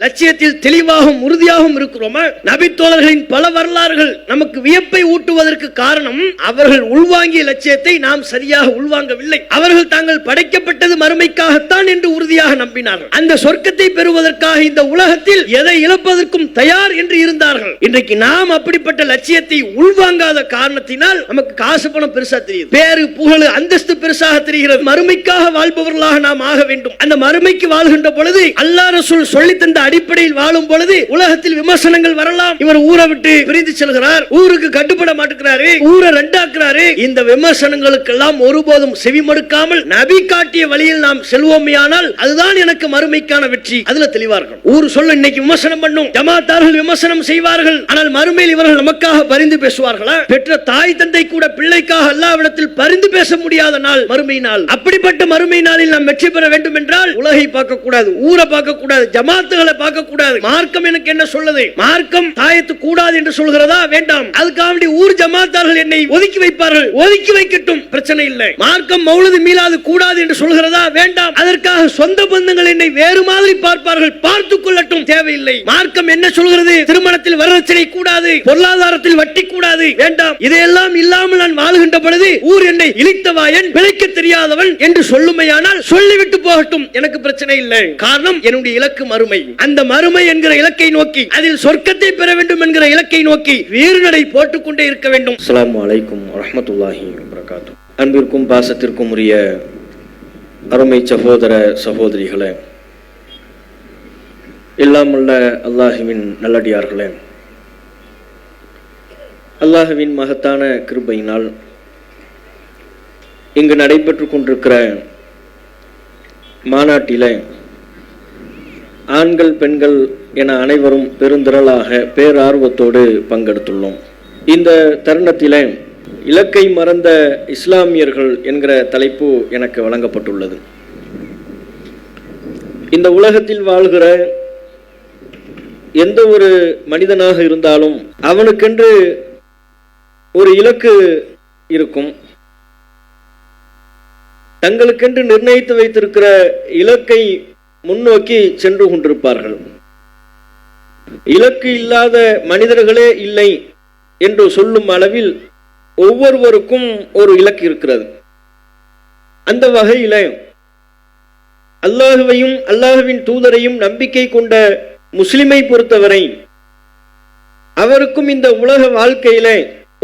லட்சியத்தில் தெளிவாகவும் உறுதியாகவும் இருக்கிறோமா? நபித்தோழர்களின் பல வரலாறுகள் நமக்கு வியப்பை ஊட்டுவதற்கு காரணம் அவர்கள் உள்வாங்கிய லட்சியத்தை நாம் சரியாக உள்வாங்கவில்லை. அவர்கள் தாங்கள் படைக்கப்பட்டது மறுமைக்காகத்தான் என்று உறுதியாக நம்பினார்கள். அந்த சொர்க்கத்தை பெறுவதற்காக இந்த உலகத்தில் எதை இழப்பதற்கும் தயார் என்று இருந்தார்கள். இன்றைக்கு நாம் அப்படிப்பட்ட லட்சியத்தை உள்வாங்காத காரணத்தினால் நமக்கு காசு பணம் பெருசா தெரியுது, பேரு புகழ் அந்தஸ்து பெருசாக தெரிகிறது. மறுமைக்காக வாழ்பவர்களாக நாம் ஆக வேண்டும். அந்த மறுமைக்கு வாழ்கின்ற பொழுது அல்லாஹ் ரசூல் சொல்லி தந்த அடிப்படையில் வாழும் பொழுது உலகத்தில் விமர்சனங்கள் வரலாம். இவர் ஊரை விட்டு பிரிந்து செல்கிறார், ஊருக்கு கட்டுப்பட மாட்டேங்கிறாரு, ஊரை ரெண்டாக்குறாரு. இந்த விமர்சனங்களுக்கெல்லாம் ஒருபோதும் செவிமடுக்காமல் நபி காட்டிய வழியில் நாம் செல்வோமையானால் அதுதான் எனக்கு மறுமைக்கான வெற்றி. அதுல தெளிவார்கள். ஊர் சொல்ல இன்னைக்கு விமர்சனம் பண்ணும், ஜமாத்தார்கள் விமர்சனம் செய்வார்கள். ஆனால் மறுமையில் இவர்கள் நமக்காக பரிந்து பேசுவார்களா? பெற்ற தாய் தந்தை கூட பிள்ளைக்காக அல்லாஹ்விடத்தில் பரிந்து பேச முடியாத நாள் மறுமை நாள். அப்படிப்பட்ட மறுமை நாளில் நாம் வெற்றி பெற வேண்டும் என்றால் உலகை பார்க்க கூடாது, ஊரை பார்க்க கூடாது, ஜமாத்துகளை பார்க்க கூடாது. மார்க்கம் எனக்கு என்ன சொல்லுது? மார்க்கம் தாயத்து கூடாது என்று சொல்கிறதா? வேண்டாம். அதுக்காக ஊர் ஜமாத்தார்கள் என்னை ஒதுக்கி வைப்பார்கள், ஒதுக்கி வைக்கட்டும், பிரச்சனை இல்லை. மார்க்கம் மௌலிது மீலாது கூடாது என்று சொல்கிறதா? வேண்டாம். அதற்காக சொந்த பந்தங்கள் என்னை வேறு மாதிரி பார்ப்பார்கள், பார்த்துக் கொள்ளட்டும், தேவையில்லை. மார்க்கம் என்ன சொல்கிறது? திருமணத்தில் வரதட்சணை கூடாது, பொருளாதாரத்தில் வட்டி கூடாது, வேண்டாம். இதையெல்லாம் இல்லாமல் நான் வாழ்கின்ற பொழுது ஊர் என்னை இழித்தவாயன், பிழைக்க தெரியாதவன் என்று சொல்லுமையானால் சொல்லிவிட்டு போகட்டும், எனக்கு பிரச்சனை இல்லை. காரணம் என்னுடைய இலக்கு மறுமை. அந்த மறுமை என்கிற இலக்கை நோக்கி, அதில் சொர்க்கத்தை பெற வேண்டும் என்கிற இலக்கை நோக்கி வீறுநடை போட்டுக் கொண்டே இருக்க வேண்டும். அஸ்ஸலாமு அலைக்கும் வரஹ்மத்துல்லாஹி வபரகாத்துஹு. அன்பிற்கும் பாசத்திற்கும் உரிய அருமை சகோதர சகோதரிகளே, எல்லாம் உள்ள அல்லாஹ்வின் நல்லடியார்களே, அல்லாஹ்வின் மகத்தான கிருபையினால் இங்கு நடைபெற்றுக் கொண்டிருக்கிற மாநாட்டிலே ஆண்கள் பெண்கள் என அனைவரும் பெருந்திரளாக பேரார்வத்தோடு பங்கெடுத்துள்ளோம். இந்த தருணத்திலே இலக்கை மறந்த இஸ்லாமியர்கள் என்கிற தலைப்பு எனக்கு வழங்கப்பட்டுள்ளது. இந்த உலகத்தில் வாழ்கிற எந்த ஒரு மனிதனாக இருந்தாலும் அவனுக்கென்று ஒரு இலக்கு இருக்கும். தங்களுக்கென்று நிர்ணயித்து வைத்திருக்கிற இலக்கை முன்னோக்கி சென்று கொண்டிருப்பார்கள். இலக்கு இல்லாத மனிதர்களே இல்லை என்று சொல்லும் அளவில் ஒவ்வொருவருக்கும் ஒரு இலக்கு இருக்கிறது. அந்த வகையில அல்லாஹுவையும் அல்லாஹுவின் தூதரையும் நம்பிக்கை கொண்ட முஸ்லிமை பொறுத்தவரை அவருக்கும் இந்த உலக வாழ்க்கையில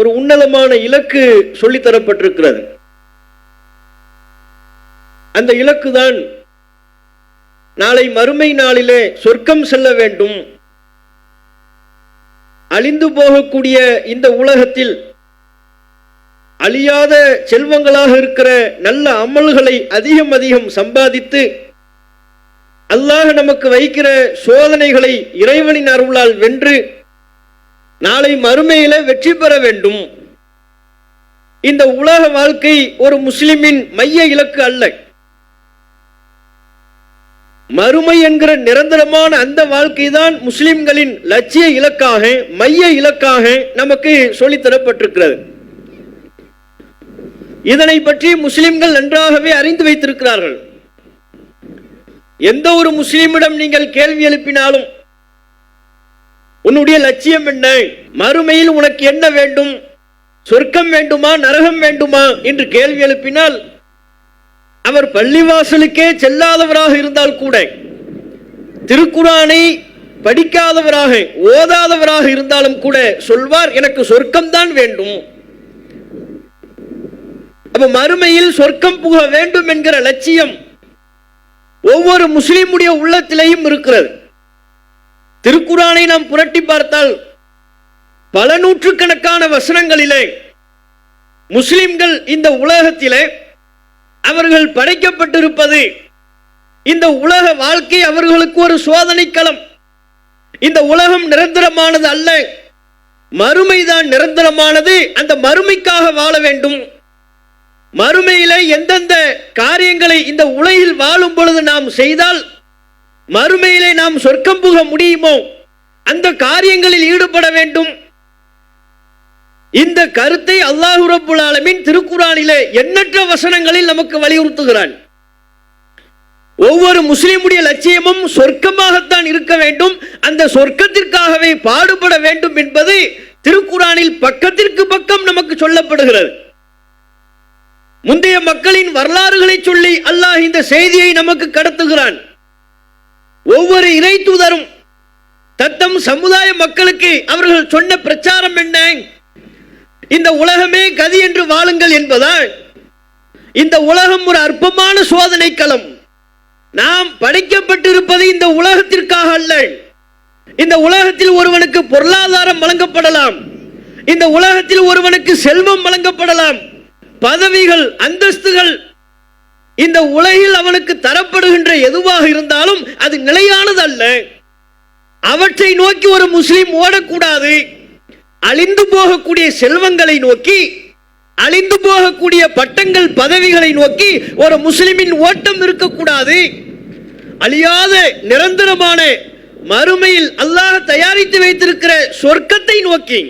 ஒரு உன்னதமான இலக்கு சொல்லித்தரப்பட்டிருக்கிறது. அந்த இலக்குதான் நாளை மறுமை நாளிலே சொர்க்கம் செல்ல வேண்டும். அழிந்து போகக்கூடிய இந்த உலகத்தில் அழியாத செல்வங்களாக இருக்கிற நல்ல அமல்களை அதிகம் அதிகம் சம்பாதித்து அல்லாஹ் நமக்கு வைக்கிற சோதனைகளை இறைவனின் அருளால் வென்று நாளை மறுமையில வெற்றி பெற வேண்டும். இந்த உலக வாழ்க்கை ஒரு முஸ்லிமின் மைய இலக்கு அல்ல. மறுமை என்கிற நிரந்தரமான அந்த வாழ்க்கை தான் முஸ்லிம்களின் லட்சிய இலக்காக மைய இலக்காக நமக்கு சொல்லித்தரப்பட்டிருக்கிறது. இதனை பற்றி முஸ்லிம்கள் நன்றாகவே அறிந்து வைத்திருக்கிறார்கள். எந்த ஒரு முஸ்லிமிடம் நீங்கள் கேள்வி எழுப்பினாலும் உன்னுடைய லட்சியம் என்ன, மறுமையில் உனக்கு என்ன வேண்டும், சொர்க்கம் வேண்டுமா நரகம் வேண்டுமா என்று கேள்வி எழுப்பினால் அவர் பள்ளிவாசலுக்கே செல்லாதவராக இருந்தால் கூட, திருக்குரானை படிக்காதவராக ஓதாதவராக இருந்தாலும் கூட சொல்வார், எனக்கு சொர்க்கம் தான் வேண்டும். அப்ப மறுமையில் சொர்க்கம் புக வேண்டும் என்கிற லட்சியம் ஒவ்வொரு முஸ்லிமுடைய உள்ளத்திலேயும் இருக்கிறது. திருக்குரானை நாம் புரட்டி பார்த்தால் பல நூற்றுக்கணக்கான வசனங்களிலே முஸ்லிம்கள் இந்த உலகத்திலே அவர்கள் படைக்கப்பட்டிருப்பது, இந்த உலக வாழ்க்கை அவர்களுக்கு ஒரு சோதனை களம். இந்த உலகம் நிரந்தரமானது அல்ல, மறுமைதான் நிரந்தரமானது. அந்த மறுமைக்காக வாழ வேண்டும். மறுமையில எந்தெந்த காரியங்களை இந்த உலகில் வாழும் பொழுது நாம் செய்தால் மறுமையிலே நாம் சொர்க்கம் புக முடியுமோ அந்த காரியங்களில் ஈடுபட வேண்டும். இந்த கருத்தை அல்லாஹ் ரப்புல் ஆலமீன் திருக்குர்ஆனிலே எண்ணற்ற வசனங்களில் நமக்கு வலியுறுத்துகிறான். ஒவ்வொரு முஸ்லிமுடைய லட்சியமும் சொர்க்கமாகத்தான் இருக்க வேண்டும், அந்த சொர்க்கத்திற்காகவே பாடுபட வேண்டும் என்பது திருக்குரானில் பக்கத்திற்கு பக்கம் நமக்கு சொல்லப்படுகிறது. முந்தைய மக்களின் வரலாறுகளை சொல்லி அல்லாஹ் இந்த செய்தியை நமக்கு கடத்துகிறான். ஒவ்வொரு இறை தூதரும் தத்தம் சமுதாய மக்களுக்கு அவர்கள் சொன்ன பிரச்சாரம் என்ன? இந்த உலகமே கதி என்று வாழுங்கள் என்பதால். இந்த உலகம் ஒரு அற்பமான சோதனை களம். நாம் படைக்கப்பட்டிருப்பது இந்த உலகத்திற்காக அல்ல. இந்த உலகத்தில் ஒருவனுக்கு பொருளாதாரம் வழங்கப்படலாம், இந்த உலகத்தில் ஒருவனுக்கு செல்வம் வழங்கப்படலாம், பதவிகள், அந்தஸ்துகள், இந்த உலகில் அவனுக்கு தரப்படுகின்ற எதுவாக இருந்தாலும் அது நிலையானது அல்ல. அவற்றை நோக்கி ஒரு முஸ்லிம் ஓடக்கூடாது. அழிந்து போகக்கூடிய செல்வங்களை நோக்கி, அழிந்து போகக்கூடிய பட்டங்கள், பதவிகளை நோக்கி ஒரு முஸ்லிமின் ஓட்டம் இருக்கக்கூடாது. அழியாத நிரந்தரமான மறுமையில் அல்லாஹ் தயாரித்து வைத்திருக்கிற சொர்க்கத்தை நோக்கி,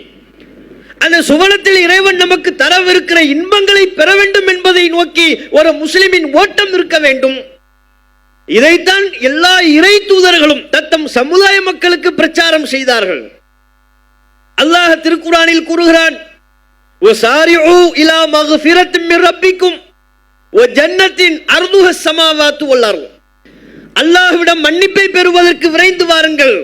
அந்த சுவனத்தில் இறைவன் நமக்கு தரவிருக்கிற இன்பங்களை பெற வேண்டும் என்பதை நோக்கி ஒரு முஸ்லிமின் ஓட்டம் இருக்க வேண்டும். இதைத்தான் எல்லா இறை தூதர்களும் தத்தம் சமுதாய மக்களுக்கு பிரச்சாரம் செய்தார்கள். அல்லாஹ் திருக்குரானில் கூறுகிறான், வஸாரிஉ இலா மக்ஃபிரத்தின் மின் ரப்பிக்கும் வ ஜன்னத்தின் அர்துஹ ஸமாவாத்து வல் அர்து. அல்லாஹ்விடம் மன்னிப்பை பெறுவதற்கு விரைந்து வாருங்கள்.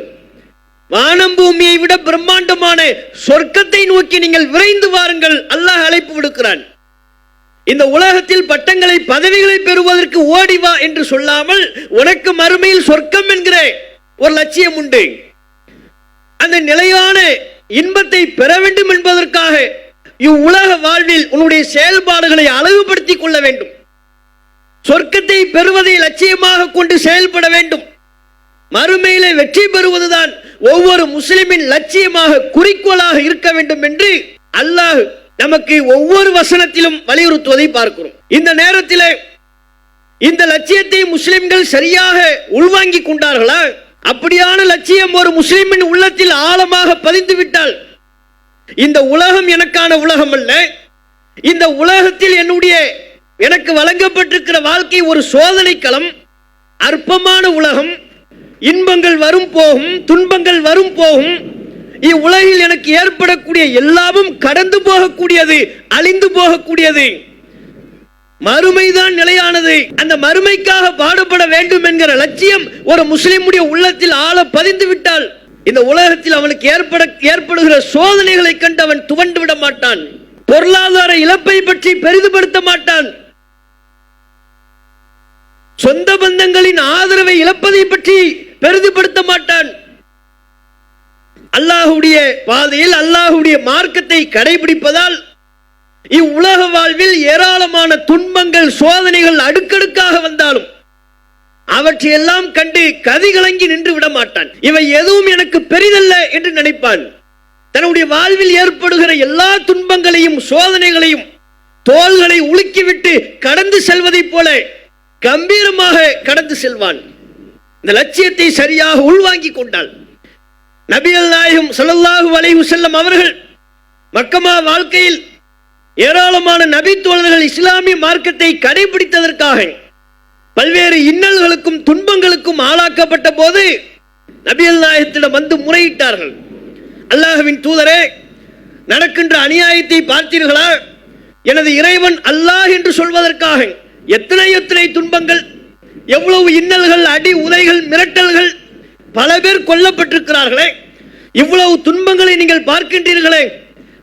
வானம் பூமியை விட பிரம்மாண்டமான சொர்க்கத்தை நோக்கி நீங்கள் விரைந்து வாருங்கள். அல்லாஹ் அழைப்பு விடுக்கிறான். இந்த உலகத்தில் பட்டங்களை, பதவிகளை பெறுவதற்கு ஓடிவா என்று சொல்லாமல், உனக்கு மறுமையில் சொர்க்கம் என்கிற ஒரு லட்சியம் உண்டு. அந்த நிலையான இன்பத்தை பெற வேண்டும் என்பதற்காக இவ்வுலக வாழ்வில் உன்னுடைய செயல்பாடுகளை அழகுபடுத்திக் கொள்ள வேண்டும். சொர்க்கத்தை பெறுவதை லட்சியமாக கொண்டு செயல்பட வேண்டும். மறுமையிலே வெற்றி பெறுவதுதான் ஒவ்வொரு முஸ்லிமின் லட்சியமாக, குறிக்கோளாக இருக்க வேண்டும் என்று அல்லாஹ் நமக்கு ஒவ்வொரு வசனத்திலும் வலியுறுத்துவதை பார்க்கிறோம். இந்த நேரத்தில் இந்த லட்சியத்தை முஸ்லிம்கள் சரியாக உள்வாங்கிக் கொண்டார்களா? அப்படியான லட்சியம் ஒரு முஸ்லிமின் உள்ளத்தில் ஆழமாக பதிந்து விட்டால், இந்த உலகம் எனக்கான உலகம் அல்ல, இந்த உலகத்தில் எனக்கு வழங்கப்பட்டிருக்கிற வாழ்க்கை ஒரு சோதனை களம், அற்பமான உலகம், இன்பங்கள் வரும் போகும், துன்பங்கள் வரும் போகும், இவ்வுலகில் எனக்கு ஏற்படக்கூடிய எல்லாமும் கடந்து போகக்கூடியது, அழிந்து போகக்கூடியது, மறுமைதான் நிலையானது, அந்த மறுமைக்காக பாடுபட வேண்டும் என்கிற லட்சியம் ஒரு முஸ்லிமுடைய உள்ளத்தில் ஆழ பதிந்து விட்டால், இந்த உலகத்தில் அவனுக்கு ஏற்படுகிற சோதனைகளை கண்டு அவன் துவண்டு விட மாட்டான். பொருளாதார இழப்பை பற்றி பெரிதுபடுத்த மாட்டான். சொந்த பந்தங்களின் ஆதரவை இழப்பதை பற்றி பெரிதுபடுத்த மாட்டான். அல்லாஹ்வுடைய பாதையில், அல்லாஹ்வுடைய மார்க்கத்தை கடைபிடிப்பதால் இவ்வுலக வாழ்வில் ஏராளமான துன்பங்கள், சோதனைகள் அடுக்கடுக்காக வந்தாலும் அவற்றையெல்லாம் கண்டு கதிகலங்கி நின்று விட மாட்டான். இவை எதுவும் எனக்கு பெரிதல்ல என்று நினைப்பான். தன்னுடைய வாழ்வில் ஏற்படுகிற எல்லா துன்பங்களையும், சோதனைகளையும் தோள்களை உலுக்கிவிட்டு கடந்து செல்வதை போல கம்பீரமாக கடந்து செல்வான். இந்த லட்சியத்தை சரியாக உள்வாங்கிக் கொண்டால், நபிகள் நாயகம் ஸல்லல்லாஹு அலைஹி வஸல்லம் அவர்கள் மக்கமா வாழ்க்கையில் ஏராளமான நபி தோழர்கள் இஸ்லாமிய மார்க்கத்தை கடைபிடித்ததற்காக பல்வேறு இன்னல்களுக்கும் துன்பங்களுக்கும் ஆளாக்கப்பட்ட போது நபிகள் நாயகத்திடம் வந்து முறையிட்டார்கள். அல்லாஹ்வின் தூதரே, நடக்கின்ற அநியாயத்தை பார்த்தீர்களா? எனது இறைவன் அல்லாஹ் என்று சொல்வதற்காக எத்தனை துன்பங்கள், எவ்வளவு இன்னல்கள், அடி உதைகள், மிரட்டல்கள், பல பேர் கொல்லப்பட்டிருக்கிறார்களே, இவ்வளவு துன்பங்களை நீங்கள் பார்க்கின்றீர்களே,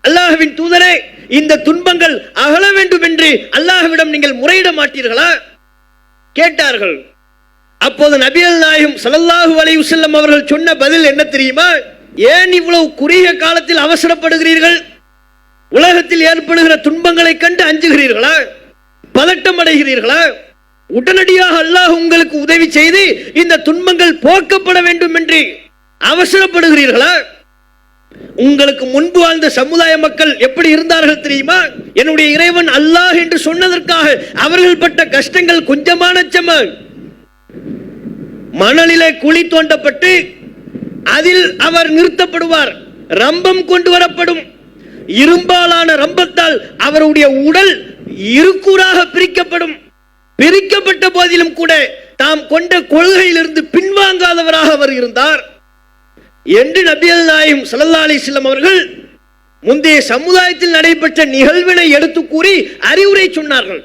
அல்லாஹ்வின் தூதரே, இந்த துன்பங்கள் அகல வேண்டும் என்று அல்லாஹ்விடம் நீங்கள் முறையிட மாட்டீர்களா? கேட்டார்கள். அப்போது நபிகள் நாயகம் ஸல்லல்லாஹு அலைஹி வஸல்லம் அவர்கள் சொன்ன பதில் என்ன தெரியுமா? ஏன் இவ்வளவு குறுகிய காலத்தில் அவசரப்படுகிறீர்கள்? உலகத்தில் ஏற்படுகிற துன்பங்களை கண்டு அஞ்சுகிறீர்களா? பதட்டம் அடைகிறீர்களா? உடனடியாக அல்லாஹ் உங்களுக்கு உதவி செய்து இந்த துன்பங்கள் போக்கப்பட வேண்டும் என்று அவசரப்படுகிறீர்களா? உங்களுக்கு முன்பு வாழ்ந்த சமுதாய மக்கள் எப்படி இருந்தார்கள் தெரியுமா? என்னுடைய இறைவன் அல்லாஹ் என்று சொன்னதற்காக அவர்கள் பட்ட கஷ்டங்கள் கொஞ்சமான மணலிலே குழி தோண்டப்பட்டு அதில் அவர் நிறுத்தப்படுவார். ரம்பம் கொண்டு வரப்படும். இரும்பாலான ரம்பத்தால் அவருடைய உடல் இருக்கூறாக பிரிக்கப்படும். பிரிக்கப்பட்ட போதிலும் கூட தாம் கொண்ட கொள்கையிலிருந்து பின்வாங்காதவராக அவர் இருந்தார் என்று நபிகள் நாயகம் ஸல்லல்லாஹு அலைஹி வஸல்லம் அவர்கள் முந்தைய சமுதாயத்தில் நடைபெற்ற நிகழ்வினை எடுத்து கூறி அறிவுரை சொன்னார்கள்.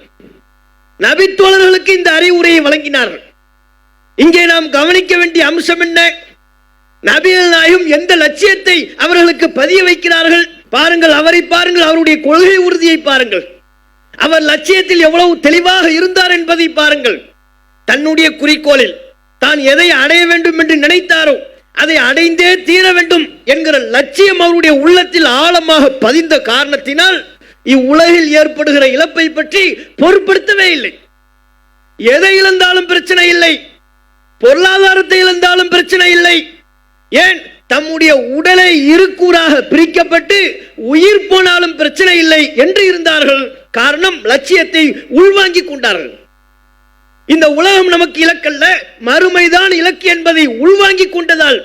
நபித்தோழர்களுக்கு இந்த அறிவுரையை வழங்கினார்கள். இங்கே நாம் கவனிக்க வேண்டிய அம்சம் என்ன? நபிகள் நாயகம் எந்த லட்சியத்தை அவர்களுக்கு பதிய வைக்கிறார்கள் பாருங்கள். அவரை பாருங்கள், அவருடைய கொள்கை உறுதியை பாருங்கள், அவர் லட்சியத்தில் எவ்வளவு தெளிவாக இருந்தார் என்பதை பாருங்கள். தன்னுடைய குறிக்கோளில் தான் எதை அடைய வேண்டும் என்று நினைத்தாரோ அதை அடைந்தே தீர வேண்டும் என்கிற லட்சியம் அவருடைய உள்ளத்தில் ஆழமாக பதிந்த காரணத்தினால் இவ்வுலகில் ஏற்படுகிற இழப்பை பற்றி பொருட்படுத்தவே இல்லை. எதை இழந்தாலும் பிரச்சனை இல்லை, பொருளாதாரத்தை இழந்தாலும் பிரச்சனை இல்லை, ஏன் தம்முடைய உடலை இருக்கூறாக பிரிக்கப்பட்டு உயிர் போனாலும் பிரச்சனை இல்லை என்று இருந்தார்கள். காரணம், லட்சியத்தை உள்வாங்கிக் கொண்டார்கள். இந்த உலகம் நமக்கு இலக்கல்ல, மறுமைதான் இலக்கு என்பதை உள்வாங்கிக் கொண்டதால்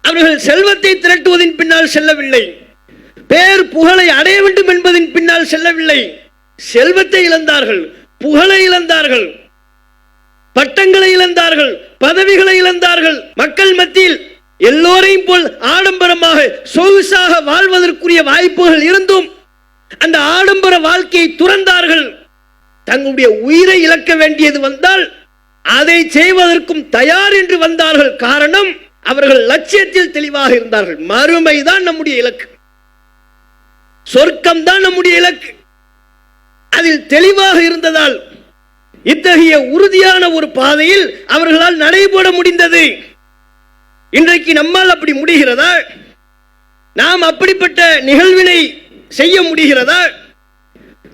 அவர்கள் செல்வத்தை திரட்டுவதன் பின்னால் செல்லவில்லை, பேர் புகழை அடைய வேண்டும் என்பதன் பின்னால் செல்லவில்லை. செல்வத்தை இழந்தார்கள், புகழை இழந்தார்கள், பட்டங்களை இழந்தார்கள், பதவிகளை இழந்தார்கள். மக்கள் மத்தியில் எல்லோரையும் போல் ஆடம்பரமாக சொகுசாக வாழ்வதற்குரிய வாய்ப்புகள் இருந்தும் அந்த ஆடம்பர வாழ்க்கையை துறந்தார்கள். தங்களுடைய உயிரை இழக்க வேண்டியது வந்தால் அதை செய்வதற்கும் தயார் என்று வந்தார்கள். காரணம், அவர்கள் லட்சியத்தில் தெளிவாக இருந்தார்கள். மறுமைதான் நம்முடைய இலக்கு, சொர்க்கம் தான் நம்முடைய இலக்கு. அதில் தெளிவாக இருந்ததால் இத்தகைய உறுதியான ஒரு பாதையில் அவர்களால் நடைபோட முடிந்தது. இன்றைக்கு நம்மால் அப்படி முடிகிறதா? நாம் அப்படிப்பட்ட நிகழ்வினை செய்ய முடிகிறதா?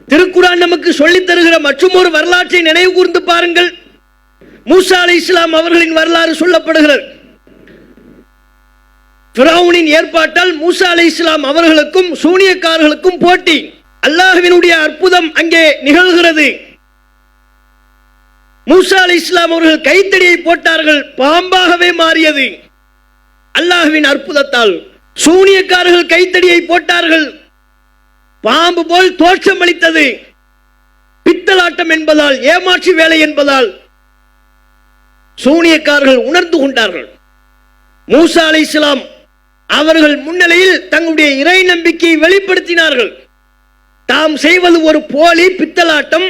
திருக்குர்ஆன் நமக்கு சொல்லித் தருகிற மற்றும் ஒரு வரலாற்றை நினைவு கூர்ந்து பாருங்கள். மூசா அலைஹிஸ்ஸலாம் அவர்களின் வரலாறு சொல்லப்படுகிறது. ஃபிரௌனின் ஏற்பாட்டால் மூசா அலைஹிஸ்ஸலாம் அவர்களுக்கும் சூனியக்காரர்களுக்கும் போட்டி. அல்லாஹ்வினுடைய அற்புதம் அங்கே நிகழ்கிறது. மூசா அலைஹிஸ்ஸலாம் அவர்கள் கைத்தடியை போட்டார்கள், பாம்பாகவே மாறியது அல்லாஹ்வின் அற்புதத்தால். சூனியக்காரர்கள் கைத்தடியை போட்டார்கள், பாம்பு போல் தோற்றம் அளித்தது. பித்தலாட்டம் என்பதால், ஏமாற்று வேலை என்பதால் சூனியக்காரர்கள் உணர்ந்து கொண்டார்கள். மூசா அலைஹிஸ்ஸலாம் அவர்கள் முன்னிலையில் தங்களுடைய இறை நம்பிக்கையை வெளிப்படுத்தினார்கள். தாம் செய்வது ஒரு போலி பித்தலாட்டம்,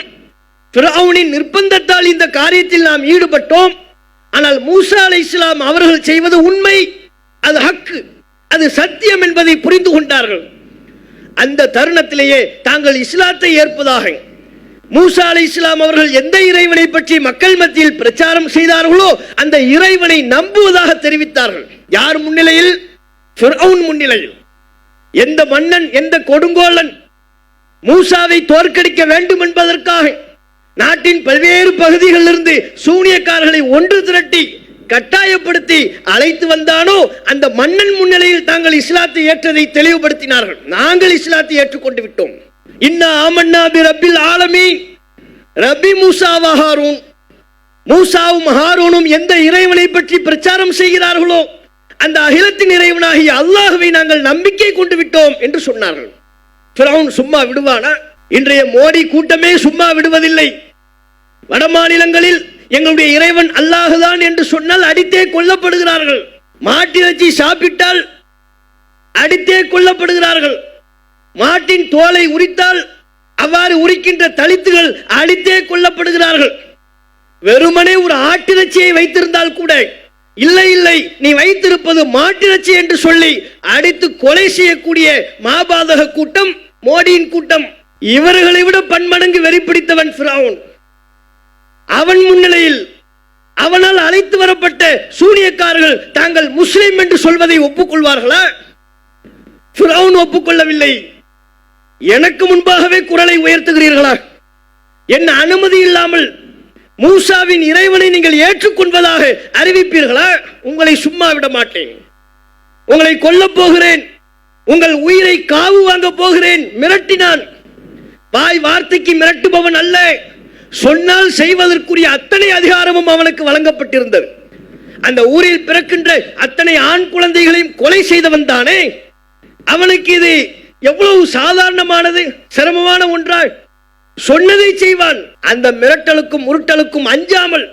ஃபிரௌனின் நிர்பந்தத்தால் இந்த காரியத்தில் நாம் ஈடுபட்டோம், ஆனால் மூசா அலைஹிஸ்ஸலாம் அவர்கள் செய்வது உண்மை, அது ஹக்கு, அது சத்தியம் என்பதை புரிந்து கொண்டார்கள். அந்த தருணத்திலேயே தாங்கள் இஸ்லாத்தை ஏற்பதாக மூசா அலைஹிஸ்ஸலாம் அவர்கள் எந்த இறைவனை பற்றி மக்கள் மத்தியில் பிரச்சாரம் செய்தார்களோ அந்த இறைவனை நம்புவதாக தெரிவித்தார்கள். யார் முன்னிலையில்? ஃபிரௌன் முன்னிலையில். எந்த மன்னன், எந்த கொடுங்கோலன் மூசாவை தோற்கடிக்க வேண்டும் என்பதற்காக நாட்டின் பல்வேறு பகுதிகளிலிருந்து சூனியக்காரர்களை ஒன்று திரட்டி கட்டாயப்படுத்தி அழைத்து வந்தானோ அந்த மன்னன் முன்னிலையில் தாங்கள் இஸ்லாத்தை ஏற்றதை தெளிவுபடுத்தினார்கள். நாங்கள் இஸ்லாத்தை ஏற்றுக்கொண்டு விட்டோம். இன்னா ஆமன்னா பி ரப்பில் ஆலமீன், ரப்பி மூசா வ ஹாரூன். மூசாவும் ஹாரூனும் எந்த இறைவனை பற்றி பிரச்சாரம் செய்கிறார்களோ அந்த அகிலத்தின் இறைவனாகிய அல்லாஹ்வை நாங்கள் நம்பிக்கை கொண்டு விட்டோம் என்று சொன்னார்கள். ஃபிரௌன் சும்மா விடுவானா? இன்றைய மோடி கூட்டமே சும்மா விடுவதில்லை. வட மாநிலங்களில் எங்களுடைய இறைவன் அல்லாஹுதான் என்று சொன்னால் அடித்தே கொல்லப்படுகிறார்கள். மாட்டிறைச்சி சாப்பிட்டால் அடித்தே கொல்லப்படுகிறார்கள். மாட்டின் தோலை உரித்தால் அவ்வாறு உரிக்கின்ற தலித்துகள் அடித்தே கொல்லப்படுகிறார்கள். வெறுமனே ஒரு ஆட்டிறைச்சியை வைத்திருந்தால் கூட இல்லை இல்லை நீ வைத்திருப்பது மாட்டிறைச்சி என்று சொல்லி அடித்து கொலை செய்யக்கூடிய மாபாதக கூட்டம் மோடியின் கூட்டம். இவர்களை விட பன்மடங்கு வெறி பிடித்தவன் ஃபிரௌன். அவன் முன்னிலையில் அவனால் அழைத்து வரப்பட்ட சூனியக்காரர்கள் தாங்கள் முஸ்லிம் என்று சொல்வதை ஒப்புக்கொள்வார்களா? ஃபிரௌன் ஒப்புக்கொள்ளவில்லை. எனக்கு முன்பாகவே குரலை உயர்த்துகிறீர்களா? என்ன அனுமதி இல்லாமல் மூசாவின் இறைவனை நீங்கள் ஏற்றுக்கொள்வதாக அறிவிப்பீர்களா? உங்களை சும்மா விட மாட்டேன், உங்களை கொல்லப் போகிறேன், உங்கள் உயிரை காவு வாங்க போகிறேன் மிரட்டினான். வாய் வார்த்தைக்கு மிரட்டுபவன் அல்ல, சொன்னால் செய்வதற்குரிய அத்தனை அதிகாரமும் அவனுக்கு வழங்கப்பட்டிருந்தது. அந்த ஊரில் பிறக்கின்ற அத்தனை ஆண் குழந்தைகளையும் கொலை செய்தவன் தானே. அவனுக்கு இது எவ்வளவு சாதாரணமானது, சிரமமான ஒன்றாய் சொன்னதை செய்வான். அந்த மிரட்டலுக்கும் உருட்டலுக்கும் அஞ்சாமல்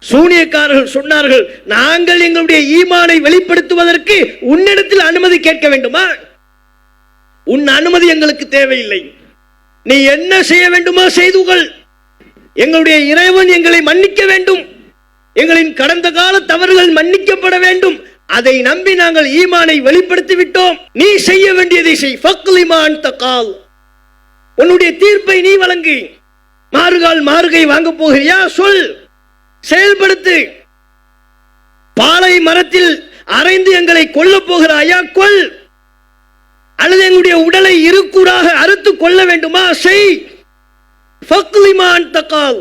சூனியக்காரர்கள் சொன்னார்கள், நாங்கள் எங்களுடைய ஈமானை வெளிப்படுத்துவதற்கு உன்னிடத்தில் அனுமதி கேட்க வேண்டுமா? உன் அனுமதி எங்களுக்கு தேவையில்லை. நீ என்ன செய்ய வேண்டுமோ செய்து கொள். எங்களுடைய இறைவன் எங்களை மன்னிக்க வேண்டும், எங்களின் கடந்த கால தவறுகள் மன்னிக்கப்பட வேண்டும். அதை நம்பி நாங்கள் ஈமானை வெளிப்படுத்தி விட்டோம். நீ செய்ய வேண்டியதை செய். ஃபக்லிமான் தகால், உன்னுடைய தீர்ப்பை நீ வழங்கு. மாறுகால் மாறுகை வாங்க போகிறியா? சொல், செயல்படுத்து. பாலை மரத்தில் அரைந்து எங்களை கொல்ல போகிறாயா? கொல். அல்லது எங்களுடைய உடலை இருக்கூறாக அறுத்து கொள்ள வேண்டுமா? செய். ஃபக்லிமான் தகால்,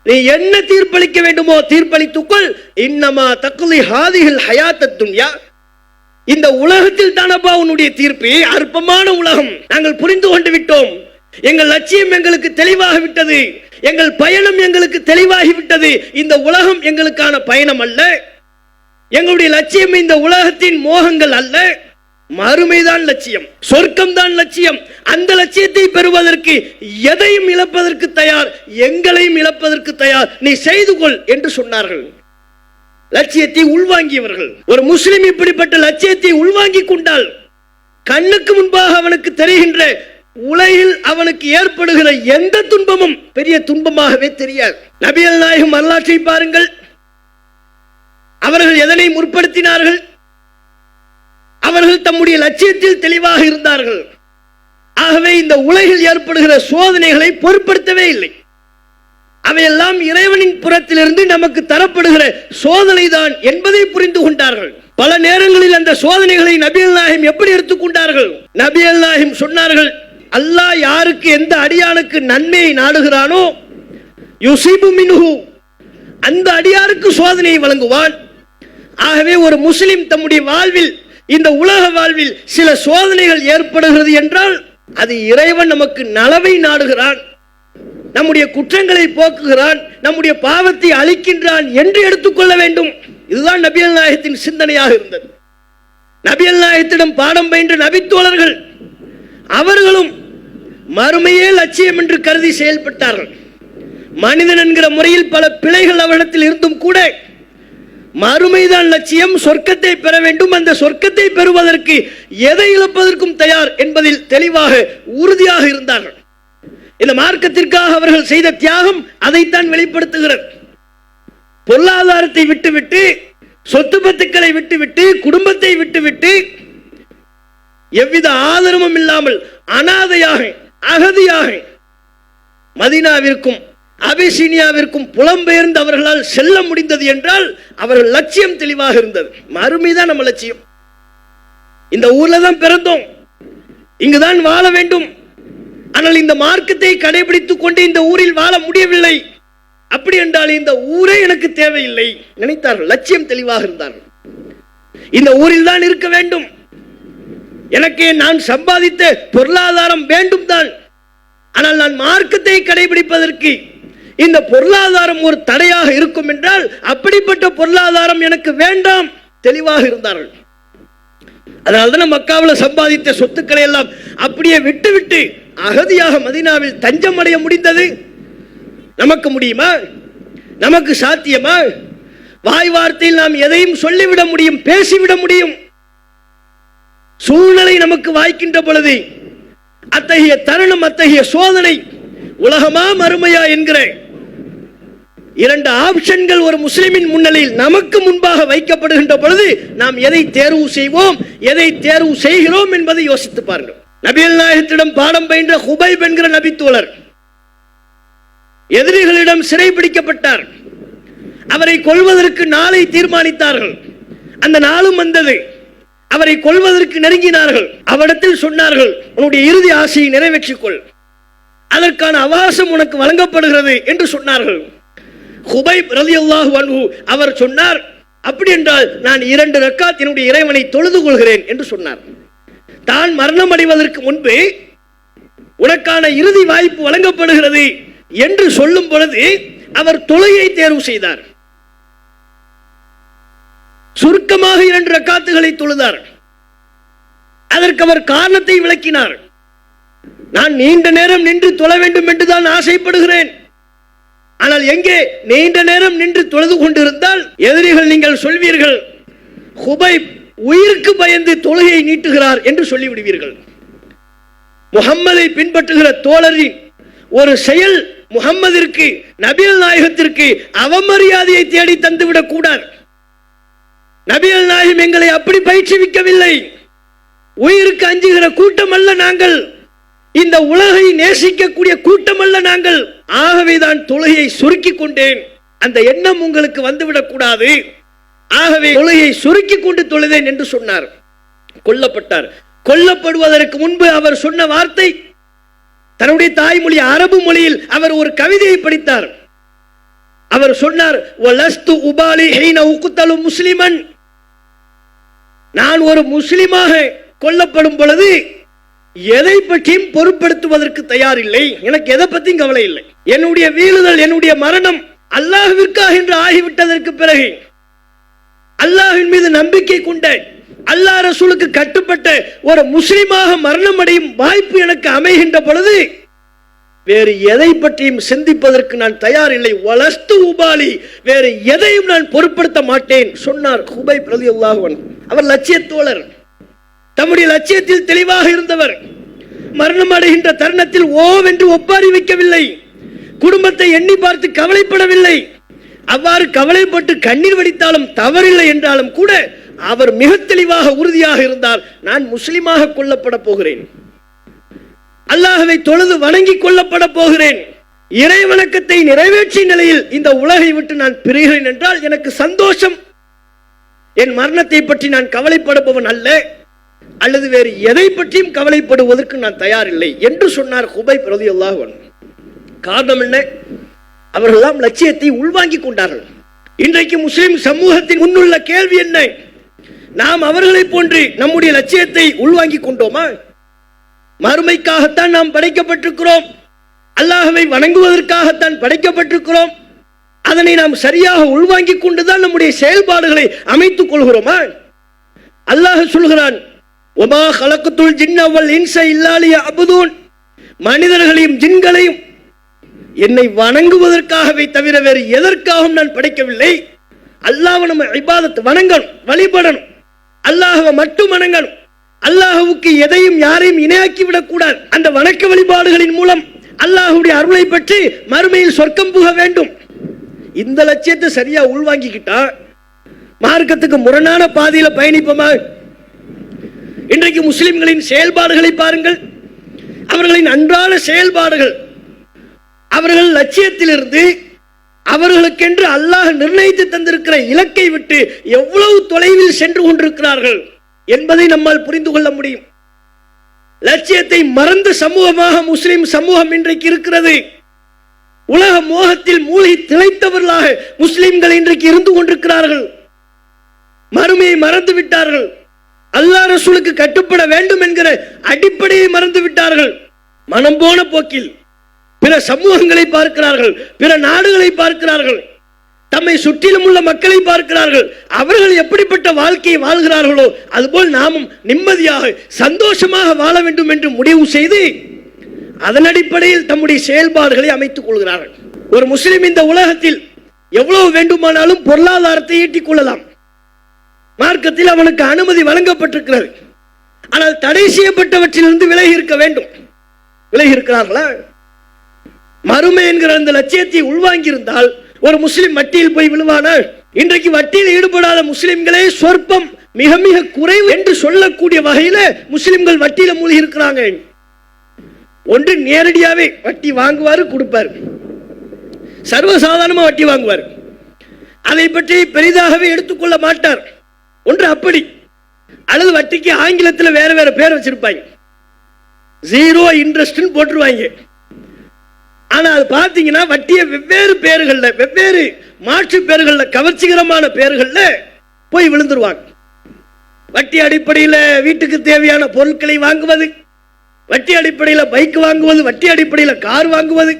நீ என்ன தீர்ப்பளிக்க வேண்டுமோ தீர்ப்பளித்துக்கொள். இன்னமா தக்லி ஹாதிஹில் ஹயாத்தத் துன்யா, இந்த உலகத்தில் தானப்பா உன்னுடைய தீர்ப்பு. அற்பமான உலகம், நாங்கள் புரிந்து கொண்டு விட்டோம். எங்கள் லட்சியம் எங்களுக்கு தெளிவாக விட்டது, எங்கள் பயணம் எங்களுக்கு தெளிவாகி விட்டது. இந்த உலகம் எங்களுக்கான பயணம் அல்ல, எங்களுடைய லட்சியம் இந்த உலகத்தின் மோகங்கள் அல்ல, மறுமைதான் லட்சியம், சொர்க்கம் தான் லட்சியம். அந்த லட்சியத்தை பெறுவதற்கு எதையும் இழப்பதற்கு தயார், எங்களையும் இழப்பதற்கு தயார். நீ செய்து கொள் என்று சொன்னார்கள். லட்சியத்தை உள்வாங்கியவர்கள். ஒரு முஸ்லிம் இப்படிப்பட்ட லட்சியத்தை உள்வாங்கி கொண்டால் கண்ணுக்கு முன்பாக அவனுக்கு தெரிகின்ற உலகில் அவனுக்கு ஏற்படுகிற எந்த துன்பமும் பெரிய துன்பமாகவே தெரியாது. நபிகள் நாயகம் வரலாற்றை பாருங்கள். அவர்கள் எதனை முற்படுத்தினார்கள்? அவர்கள் தம்முடைய லட்சியத்தில் தெளிவாக இருந்தார்கள். ஆகவே இந்த உலகில் ஏற்படுகிற சோதனைகளை பொருட்படுத்தவே இல்லை. அவையெல்லாம் இறைவனின் புறத்திலிருந்து நமக்கு தரப்படுகிற சோதனை தான் என்பதை புரிந்து கொண்டார்கள். பல நேரங்களில் அந்த சோதனைகளை நபிகள் நாயகம் எப்படி எடுத்துக்கொண்டார்கள்? நபிகள் நாயகம் சொன்னார்கள், அல்லாஹ் யாருக்கு எந்த அடியானுக்கு நன்மையை நாடுகிறானோ யுஸிபு மின்ஹு, அந்த அடியாருக்கு சோதனையை வழங்குவான். ஆகவே ஒரு முஸ்லிம் தம்முடைய வாழ்வில், இந்த உலக வாழ்வில் சில சோதனைகள் ஏற்படுகிறது என்றால் அது இறைவன் நமக்கு நலவை நாடுகிறான், நம்முடைய குற்றங்களை போக்குகிறான், நம்முடைய பாவத்தை அழிக்கின்றான் என்று எடுத்துக்கொள்ள வேண்டும். இதுதான் நபிகள் நாயகத்தின் சிந்தனையாக இருந்தது. நபிகள் நாயகத்திடம் பாடம் பயின்ற நபித்தோழர்கள் அவர்களும் மறுமையே லட்சியம் என்று கருதி செயல்பட்டார்கள். மனிதன் என்கிற முறையில் பல பிழைகள் அவரிடத்தில் இருந்தும் கூட மறுமைதான் லட்சியம், சொர்க்கத்தை பெற வேண்டும், அந்த சொர்க்கத்தை பெறுவதற்கு எதை இழப்பதற்கும் தயார் என்பதில் தெளிவாக உறுதியாக இருந்தார்கள். இந்த மார்க்கத்திற்காக அவர்கள் செய்த தியாகம் அதைத்தான் வெளிப்படுத்துகிறது. பொருளாதாரத்தை விட்டுவிட்டு, சொத்து பத்துக்களை விட்டுவிட்டு, குடும்பத்தை விட்டுவிட்டு, எவ்வித ஆதரவும் இல்லாமல் அனாதையாக அகதியாக மதீனாவிற்கும் அபிசீனியாவிற்கும் புலம்பெயர்ந்து அவர்களால் செல்ல முடிந்தது என்றால் அவர்கள் லட்சியம் தெளிவாக இருந்தது. மறுமைதான் நம்ம லட்சியம். இந்த ஊர்ல தான் பிறந்தோம், இங்குதான் வாழ வேண்டும், ஆனால் இந்த மார்க்கத்தை கடைபிடித்துக் கொண்டு இந்த ஊரில் வாழ முடியவில்லை, அப்படி என்றால் இந்த ஊரே எனக்கு தேவையில்லை நினைத்தார்கள். லட்சியம் தெளிவாக இருந்தார்கள். இந்த ஊரில் தான் இருக்க வேண்டும், எனக்கு நான் சம்பாதித்த பொருளாதாரம் வேண்டும் தான், ஆனால் நான் மார்க்கத்தை கடைபிடிப்பதற்கு இந்த பொருளாதாரம் ஒரு தடையாக இருக்கும் என்றால் அப்படிப்பட்ட பொருளாதாரம் எனக்கு வேண்டாம், தெளிவாக இருந்தார்கள். அதனால்தான் மக்காவில் சம்பாதித்த சொத்துக்களை எல்லாம் அப்படியே விட்டுவிட்டு அகதியாக மதீனாவில் தஞ்சம் அடைய முடிந்தது. நமக்கு முடியுமா? நமக்கு சாத்தியமா? வாய் வார்த்தையில் நாம் எதையும் சொல்லிவிட முடியும், பேசிவிட முடியும். சூழ்நிலை நமக்கு வாய்க்கின்ற பொழுது அத்தகைய தருணம், அத்தகைய சோதனை, உலகமா மறுமையா என்கிற இரண்டு ஆப்ஷன்கள் ஒரு முஸ்லிமின் முன்னிலையில் நமக்கு முன்பாக வைக்கப்படுகின்ற பொழுது நாம் எதை தேர்வு செய்வோம், எதை தேர்வு செய்கிறோம் என்பதை யோசித்து பாருங்கள். நபிகள் நாயகத்திடம் பாடம் பயின்ற ஹுபைப் என்கிற நபித்தோழர் எதிரிகளிடம் சிறை பிடிக்கப்பட்டார். அவரை கொல்வதற்கு நாளை தீர்மானித்தார்கள். அந்த நாளும் வந்தது. அவரை கொல்வதற்கு நெருங்கினார்கள். அவரிடத்தில் சொன்னார்கள், உன்னுடைய இறுதி ஆசையை நிறைவேற்றிக்கொள், அதற்கான அவகாசம் உனக்கு வழங்கப்படுகிறது என்று சொன்னார்கள். ஹுபைப் ரலியல்லாஹு அன்ஹு அவர் சொன்னார், அப்படி என்றால் நான் 2 ரக்காத் என்னுடைய இறைவனை தொழுது கொள்கிறேன் என்று சொன்னார். தான் மரணம் அடைவதற்கு முன்பு உனக்கான இறுதி வாய்ப்பு வழங்கப்படுகிறது என்று சொல்லும் பொழுது அவர் தொழுகையை தேர்வு செய்தார். சுருக்கமாக 2 ரக்காத்துகளை தொழுதார். அதற்கு அவர் காரணத்தை விளக்கினார். நான் நீண்ட நேரம் நின்று தொழ வேண்டும் என்றுதான் ஆசைப்படுகிறேன், ஆனால் எங்கே நீண்ட நேரம் நின்று தொழுது கொண்டிருந்தால் எதிரிகள் நீங்கள் சொல்வீர்கள் ஹுபைப் உயிருக்கு பயந்து தொழுகையை நீட்டுகிறார் என்று சொல்லிவிடுவீர்கள். முகம்மதை பின்பற்றுகிற தோழரின் ஒரு செயல் முகம்மதிற்கு நபிகள் நாயகத்திற்கு அவமரியாதையை தேடி தந்துவிடக் கூடாது. நபிகள் நாயகம் எங்களை அப்படி பயிற்சிவிக்கவில்லை. உயிருக்கு அஞ்சுகிற கூட்டம் அல்ல நாங்கள், இந்த உலகை நேசிக்கக்கூடிய கூட்டம் அல்ல நாங்கள். ஆகவேதான் தொழுகையை சுருக்கிக் கொண்டேன். அந்த எண்ணம் உங்களுக்கு வந்துவிடக் கூடாது. ஆகவே தொழுகையை சுருக்கிக் கொண்டு தொழுதேன் என்று சொன்னார். கொல்லப்பட்டார். கொல்லப்படுவதற்கு முன்பு அவர் சொன்ன வார்த்தை, தன்னுடைய தாய்மொழி அரபு மொழியில் அவர் ஒரு கவிதையை படித்தார். அவர் சொன்னார், வலஸ்து உபாலி ஹீன உக்தலு முஸ்லிமன், நான் ஒரு முஸ்லிமாக கொல்லப்படும் பொழுது எதை பற்றியும் பொருட்படுத்துவதற்கு தயாரில்லை. எனக்கு எதை பற்றியும் கவலை இல்லை. என்னுடைய வீழுதல், என்னுடைய மரணம் அல்லாஹ்விற்காக என்று ஆகிவிட்டதற்கு பிறகு, அல்லாஹ்வின் மீது நம்பிக்கை கொண்ட, அல்லாஹ் ரசூலுக்கு கட்டுப்பட்ட ஒரு முஸ்லிமாக மரணம் அடையும் வாய்ப்பு எனக்கு அமைகின்ற பொழுது வேறு எதை பற்றியும் சிந்திப்பதற்கு நான் தயாரில்லை. வலஸ்து உபாலி, வேறு எதையும் நான் பொருட்படுத்த மாட்டேன் சொன்னார் ஹுபைப் ரலியல்லாஹு அன்ஹு. அவர் லட்சிய தோழர், தம்முடைய லட்சியத்தில் தெளிவாக இருந்தவர். மரணம் அடைகின்ற தருணத்தில் ஓவென்று ஒப்பாரி வைக்கவில்லை. குடும்பத்தை எண்ணி பார்த்து கவலைப்படவில்லை. அவ்வாறு கவலைப்பட்டு கண்ணீர் வடித்தாலும் தவறில்லை என்றாலும் கூட அவர் மிக தெளிவாக உறுதியாக இருந்தார். நான் முஸ்லிமாக கொல்லப்பட போகிறேன், அல்லாஹ்வை தொழுது வணங்கி கொல்லப்பட போகிறேன், இறை வணக்கத்தை நிறைவேற்றிய நிலையில் இந்த உலகை விட்டு நான் பிரிகிறேன் என்றால் எனக்கு சந்தோஷம். என் மரணத்தை பற்றி நான் கவலைப்படுபவன் அல்ல, அல்லது வேறு எதை பற்றியும் கவலைப்படுவதற்கு நான் தயாரில்லை என்று சொன்னார் ஹுபைப் ரலியல்லாஹு அன்ஹு. காரணம் என்ன? அவர்கள் லட்சியத்தை உள்வாங்கிக் கொண்டார்கள். இன்றைக்கு முஸ்லிம் சமூகத்தின் முன்னுள்ள கேள்வி என்ன? நாம் அவர்களை போன்று நம்முடைய லட்சியத்தை உள்வாங்கிக் கொண்டோமா? மறுமைக்காகத்தான் நாம் படைக்கப்பட்டிருக்கிறோம், அல்லாஹ்வை வணங்குவதற்காகத்தான் படைக்கப்பட்டிருக்கிறோம். அதனை நாம் சரியாக உள்வாங்கிக் கொண்டுதான் நம்முடைய செயல்பாடுகளை அமைத்துக் கொள்கிறோமா? அல்லாஹ் சொல்கிறான், வமா ஹலக்கத்துல் ஜின்ன வல் இன்ஸ இல்லா லியஅபுதூன், மனிதர்களையும் ஜின்களையும் என்னை வணங்குவதற்காகவே தவிர வேறு எதற்காகவும் நான் படைக்கவில்லை. அல்லாஹ்வை நம்ம இபாதத் வணங்கணும், வழிபடணும், அல்லாஹ்வை மட்டும் வணங்கணும். அல்லாஹ்வுக்கு எதையும் யாரையும் இணையாக்கி விடக்கூடாது. அந்த வணக்க வழிபாடுகளின் மூலம் அல்லாஹ்வுடைய அருளை பற்றி மறுமையில் சொர்க்கம் புக வேண்டும். இந்த லட்சியத்தை சரியா உள்வாங்கிக்கிட்டா மார்க்கத்துக்கு முரணான பாதையில பயணிப்போமா? இன்றைக்கு முஸ்லிம்களின் செயல்பாடுகளை பாருங்கள். அவர்களின் அன்றாட செயல்பாடுகள், அவர்கள் லட்சியத்திலிருந்து அவர்களுக்கென்று அல்லாஹ் நிர்ணயித்து தந்திருக்கிற இலக்கை விட்டு எவ்வளவு தொலைவில் சென்று கொண்டிருக்கிறார்கள் என்பதை நம்மால் புரிந்து கொள்ள முடியும். லட்சியத்தை மறந்த சமூகமாக முஸ்லிம் சமூகம் இன்றைக்கு இருக்கிறது. உலக மோகத்தில் மூழ்கி திளைத்தவர்களாக முஸ்லிம்கள் இன்றைக்கு இருந்து கொண்டிருக்கிறார்கள். மறுமையை மறந்து விட்டார்கள். அல்லாஹ் ரசூலுக்கு கட்டுப்பட வேண்டும் என்கிற அடிப்படையை மறந்து விட்டார்கள். மனம் போன போக்கில் பிற சமூகங்களை பார்க்கிறார்கள், பிற நாடுகளை பார்க்கிறார்கள், தம்மை சுற்றிலும் உள்ள மக்களை பார்க்கிறார்கள். அவர்கள் எப்படிப்பட்ட வாழ்க்கையை வாழ்கிறார்களோ அதுபோல் நாமும் நிம்மதியாக சந்தோஷமாக வாழ வேண்டும் என்று முடிவு செய்து அதன் அடிப்படையில் தம்முடைய செயல்பாடுகளை அமைத்துக் கொள்கிறார்கள். ஒரு முஸ்லிம் இந்த உலகத்தில் எவ்வளவு வேண்டுமானாலும் பொருளாதாரத்தை ஈட்டிக் கொள்ளலாம். மார்க்கத்தில் அவனுக்கு அனுமதி வழங்கப்பட்டிருக்கிறது. ஆனால் தடை செய்யப்பட்டவற்றிலிருந்து விலகி இருக்க வேண்டும். விலகி இருக்கிறார்களா? மறுமை என்கிற அந்த லட்சியத்தை உள்வாங்கி இருந்தால் ஒரு முஸ்லிம் வட்டியில் போய் விழுவானா? இன்றைக்கு வட்டியில் ஈடுபடாத முஸ்லிம்களே சொற்பம், மிக மிக குறைவு என்று சொல்லக்கூடிய வகையில முஸ்லிம்கள் வட்டியில மூழ்கி இருக்கிறாங்க. ஒன்று நேரடியாவே வட்டி வாங்குவாரு, கொடுப்பாரு, சர்வசாதாரணமா வட்டி வாங்குவார், அதை பற்றி பெரிதாகவே எடுத்துக்கொள்ள மாட்டார். ஒன்று அப்படி, அல்லது வட்டிக்கு ஆங்கிலத்தில் வேற வேற பேர் வச்சிருப்பாங்க, ஜீரோ இன்ட்ரெஸ்ட் போட்டுருவாங்க. ஆனா அது பாத்தீங்கன்னா வட்டியை வெவ்வேறு பேர்கள்ல, வெவ்வேறு மாற்று பேர்கள்ல, கவர்ச்சிகரமான பேர்கள்ல போய் விழுந்துருவாங்க. வட்டி அடிப்படையில் வீட்டுக்கு தேவையான பொருட்களை வாங்குவது, வட்டி அடிப்படையில் பைக் வாங்குவது, வட்டி அடிப்படையில் கார் வாங்குவது,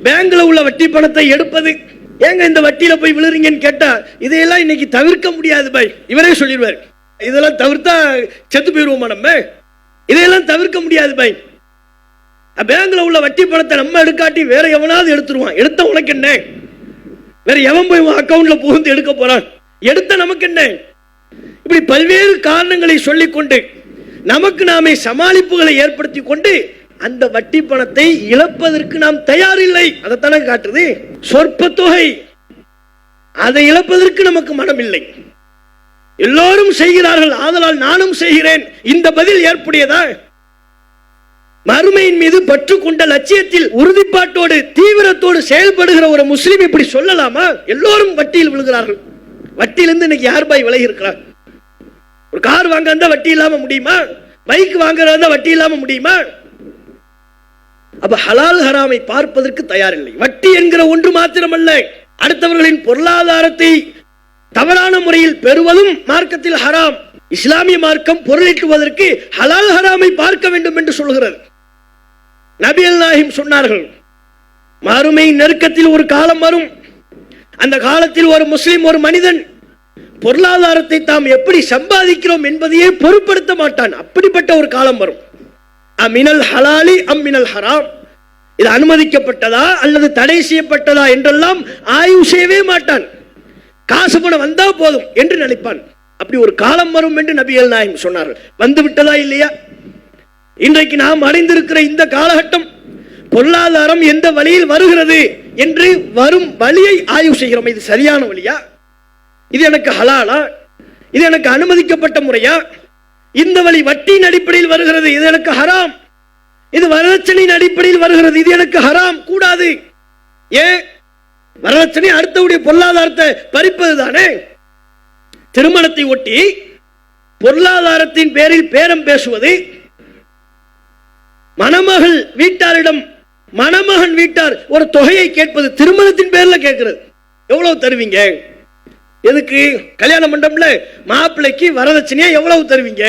பேங்க்ல உள்ள வட்டி பணத்தை எடுப்பது. ஏங்க இந்த வட்டியில போய் விழுறீங்கன்னு கேட்டா இதையெல்லாம் இன்னைக்கு தவிர்க்க முடியாது பாய், இவரே சொல்லிடுவார். இதெல்லாம் தவிர்த்தா செத்து போயிருவோமா நம்ம, இதையெல்லாம் தவிர்க்க முடியாது பாய். பேங்க்ல உள்ள வட்டி பணத்தை நம்ம எடுக்காட்டி வேற எவனாவது எடுத்துருவான். எடுத்த உனக்கு என்ன? வேற எவன் போய் அக்கவுண்ட்ல புகுந்து எடுக்க போறான்? எடுத்த நமக்கு என்ன? இப்படி பல்வேறு காரணங்களை சொல்லிக்கொண்டு நமக்கு நாமே சமாளிப்புகளை ஏற்படுத்தி கொண்டு அந்த வட்டி பணத்தை இழப்பதற்கு நாம் தயாரில்லை. அதைத்தானே காட்டுது. சொற்ப தொகை, அதை இழப்பதற்கு நமக்கு மனம் இல்லை. எல்லோரும் செய்கிறார்கள், ஆதலால் நானும் செய்கிறேன். இந்த பதில் ஏற்புடையதா? மறுமையின் மீது பற்று கொண்ட லட்சியத்தில் உறுதிப்பாட்டோடு தீவிரத்தோடு செயல்படுகிற ஒரு முஸ்லிம் இப்படி சொல்லலாமா? எல்லோரும் வட்டியில் விழுகிறார்கள். வட்டியிலிருந்து இன்னைக்கு யார் பாய் விலகி இருக்கிறார்? ஒரு கார் வாங்க வட்டி இல்லாம முடியுமா? பைக் வாங்குறதா வட்டி இல்லாம முடியுமா? அப்ப ஹலால் ஹராமை பார்ப்பதற்கு தயாரில்லை. வட்டி என்கிற ஒன்று மாத்திரமல்ல, அடுத்தவர்களின் பொருளாதாரத்தை தவறான முறையில் பெறுவதும் மார்க்கத்தில் ஹராம். இஸ்லாமிய மார்க்கம் பொருளீட்டுவதற்கு ஹலால் ஹராமை பார்க்க வேண்டும் என்று சொல்கிறது. நபிகள் நாயகம் சொன்னார்கள், மறுமை நெருக்கத்தில் ஒரு காலம் வரும். அந்த காலத்தில் ஒரு முஸ்லிம், ஒரு மனிதன் பொருளாதாரத்தை தாம் எப்படி சம்பாதிக்கிறோம் என்பதையே பொருட்படுத்த மாட்டான். அப்படிப்பட்ட ஒரு காலம் வரும். அமினல் ஹலாலி அம்மினல் ஹராம், இது அனுமதிக்கப்பட்டதா அல்லது தடை செய்யப்பட்டதா என்றெல்லாம் ஆய்வு செய்யவே மாட்டான். காசு பணம் வந்தா போதும் என்று நினைப்பான். அப்படி ஒரு காலம் வரும் என்று நபிகள் நாயகம் சொன்னார்கள். வந்து விட்டதா இல்லையா? இன்றைக்கு நாம் அடைந்திருக்கிற இந்த காலகட்டம் பொருளாதாரம் எந்த வழியில் வருகிறது என்று வரும் வழியை ஆய்வு செய்கிறோம். இது சரியான வழியா? இது எனக்கு ஹலாலா? இது எனக்கு அனுமதிக்கப்பட்ட முறையா? இந்த வழி வட்டியின் அடிப்படையில் வருகிறது, இது எனக்கு ஹராம். இது வரதட்சணையின் அடிப்படையில் வருகிறது, இது எனக்கு ஹராம், கூடாது. ஏன்? வரதட்சணை அடுத்தவுடைய பொருளாதாரத்தை பறிப்பது தானே. திருமணத்தை ஒட்டி பொருளாதாரத்தின் பேரில் பேரம் பேசுவது, மணமகள் வீட்டாரிடம் மணமகன் வீட்டார் ஒரு தொகையை கேட்பது, திருமணத்தின் பேர்ல கேட்கிறது. எவ்வளவு தருவீங்க? எதுக்கு? கல்யாண மண்டபம்ல மாப்பிள்ளைக்கு வரதட்சணையா எவ்வளவு தருவீங்க?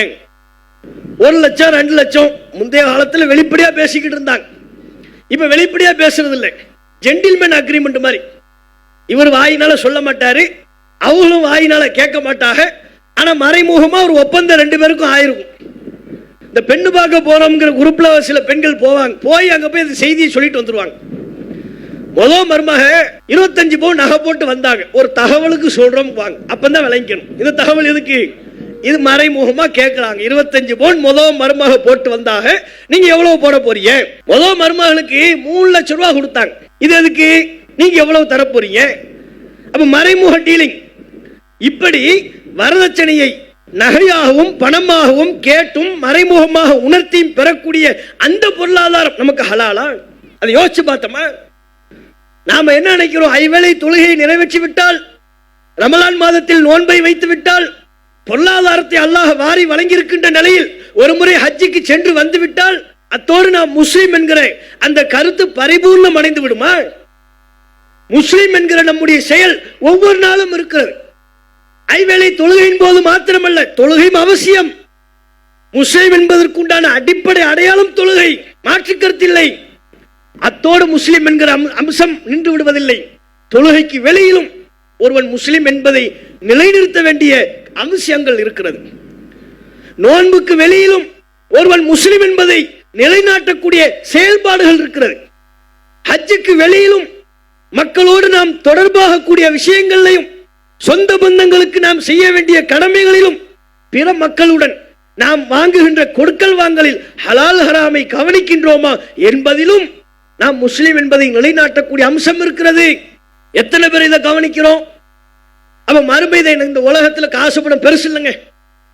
1 லட்சம் 2 லட்சம். முந்தைய காலத்தில் வெளிப்படையா பேசிக்கிட்டு இருந்தாங்க. இப்ப வெளிப்படையா பேசுறது இல்லை. ஜென்டில்மேன் அக்ரிமெண்ட் மாதிரி. இவர் வாயினால சொல்ல மாட்டாரு, அவங்களும் வாயினால கேட்க மாட்டாங்க. ஆனா மறைமுகமா ஒரு ஒப்பந்தம் 2 பேருக்கும் ஆயிருக்கும். இந்த பெண்ணு பார்க்க போறோம்ங்கிற குரூப்ல சில பெண்கள் போவாங்க. போய் அங்க போய் இந்த செய்தியை சொல்லிட்டு வந்துருவாங்க. முதல் மருமக 25 பவுன் நகை போட்டு வந்தாங்க. ஒரு தகவலுக்கு சொல்றோம் வாங்க, அப்பதான் விளங்கிக்கணும். இந்த தகவல் எதுக்கு? இது மறைமுகமா கேட்கிறாங்க. 25 பவுன் முதல் மருமக போட்டு வந்தாக, நீங்க எவ்வளவு போட போறீங்க? முதல் மருமகளுக்கு 3 லட்சம் ரூபாய் கொடுத்தாங்க. இது எதுக்கு? நீங்க எவ்வளவு தர போறீங்க? அப்ப மறைமுக டீலிங். இப்படி வரதட்சணையை நகையாகவும் பணமாகவும் கேட்டும் மறைமுகமாக உணர்த்தியும் பெறக்கூடிய அந்த பொருளாதாரம் நமக்கு ஹலாலா? அதை யோசிச்சு பார்த்தோமா? நாம என்ன நினைக்கிறோம்? ஐவேளை தொழுகையை நிறைவேற்றி விட்டால், ரமலான் மாதத்தில் நோன்பை வைத்து விட்டால், பொருளாதாரத்தை அல்லாஹ் வாரி வழங்கியிருக்கின்ற நிலையில் ஒரு முறை ஹஜ்ஜுக்கு சென்று வந்து விட்டால் அத்தோடு நாம் முஸ்லிம் என்கிற அந்த கருத்து பரிபூர்ணம் அடைந்து விடுமா? முஸ்லிம் என்கிற நம்முடைய செயல் ஒவ்வொரு நாளும் இருக்கிறது. ஐவேளை தொழுகையின் போது மாத்திரமல்ல, தொழுகையும் அவசியம். முஸ்லிம் என்பதற்குண்டான அடிப்படை அடையாளம் தொழுகை, மாற்று கருத்தில்லை. அத்தோடு முஸ்லிம் என்கிற அம்சம் நின்று விடுவதில்லை. தொழுகைக்கு வெளியிலும் ஒருவன் முஸ்லிம் என்பதை நிலைநிறுத்த வேண்டிய அம்சங்கள் இருக்கிறது. நோன்புக்கு வெளியிலும் ஒருவன் முஸ்லிம் என்பதை நிலைநாட்டக்கூடிய செயல்பாடுகள் இருக்கிறது. ஹஜ்ஜுக்கு வெளியிலும் மக்களோடு நாம் தொடர்பாக கூடிய விஷயங்களையும், சொந்த பந்தங்களுக்கு நாம் செய்ய வேண்டிய கடமைகளிலும், பிற மக்களுடன் நாம் வாங்குகின்ற கொடுக்கல் வாங்கலில் ஹலால் ஹராமை கவனிக்கின்றோமா என்பதிலும் நாம் முஸ்லிம் என்பதை நிலைநாட்டக்கூடிய அம்சம் இருக்கிறது. எத்தனை பேர் இதை கவனிக்கிறோம்? அப்ப மறுமையை இந்த உலகத்தில் காசு பணம் பெருசு இல்லைங்க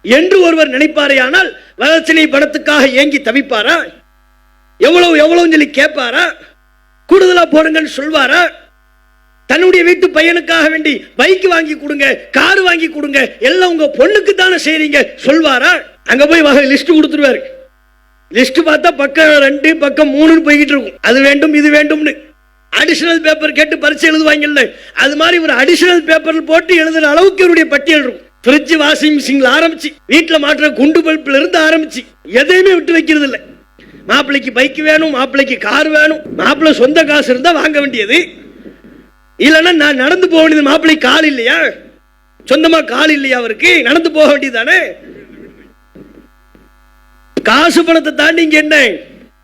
என்று ஒருவர் நினைப்பாரே, ஆனால் வரதட்சணை பணத்துக்காக ஏங்கி தவிப்பாரா? எவ்வளவு எவ்வளவு சொல்லி கேட்பாரா? கூடுதலா போடுங்கன்னு சொல்வாரா? தன்னுடைய வீட்டு பையனுக்காக வேண்டி பைக் வாங்கி கொடுங்க, கார் வாங்கி கொடுங்க, எல்லாம் உங்க பொண்ணுக்கு தானே செய்றீங்க சொல்வாரா? அங்க போய் வகை லிஸ்ட் கொடுத்துருவாரு. லிஸ்ட் பார்த்தா பக்கம் 2 பக்கம் 3 போய்கிட்டு இருக்கும். அது வேண்டும் இது வேண்டும்னு அடிஷனல் பேப்பர் கேட்டு பரிசு எழுதுவாங்கல்ல, அது மாதிரி ஒரு அடிஷனல் பேப்பர் போட்டு எழுதுற அளவுக்கு இவருடைய பட்டியல் இருக்கும். ஃப்ரிட்ஜ், வாஷிங் மிஷின்ல ஆரம்பிச்சு, வீட்டில் மாற்ற குண்டு பல்பில் இருந்து ஆரம்பிச்சு எதையுமே விட்டு வைக்கிறது இல்லை. மாப்பிள்ளைக்கு பைக் வேணும், மாப்பிள்ளைக்கு கார் வேணும். மாப்பிள்ளை சொந்த காசு இருந்தா வாங்க வேண்டியது, இல்லைன்னா நான் நடந்து போக வேண்டியது. மாப்பிள்ளை கால் இல்லையா? சொந்தமா கால் இல்லையா? அவருக்கு நடந்து போக வேண்டியது தானே. காசு பணத்தை தாண்டி இங்க என்ன?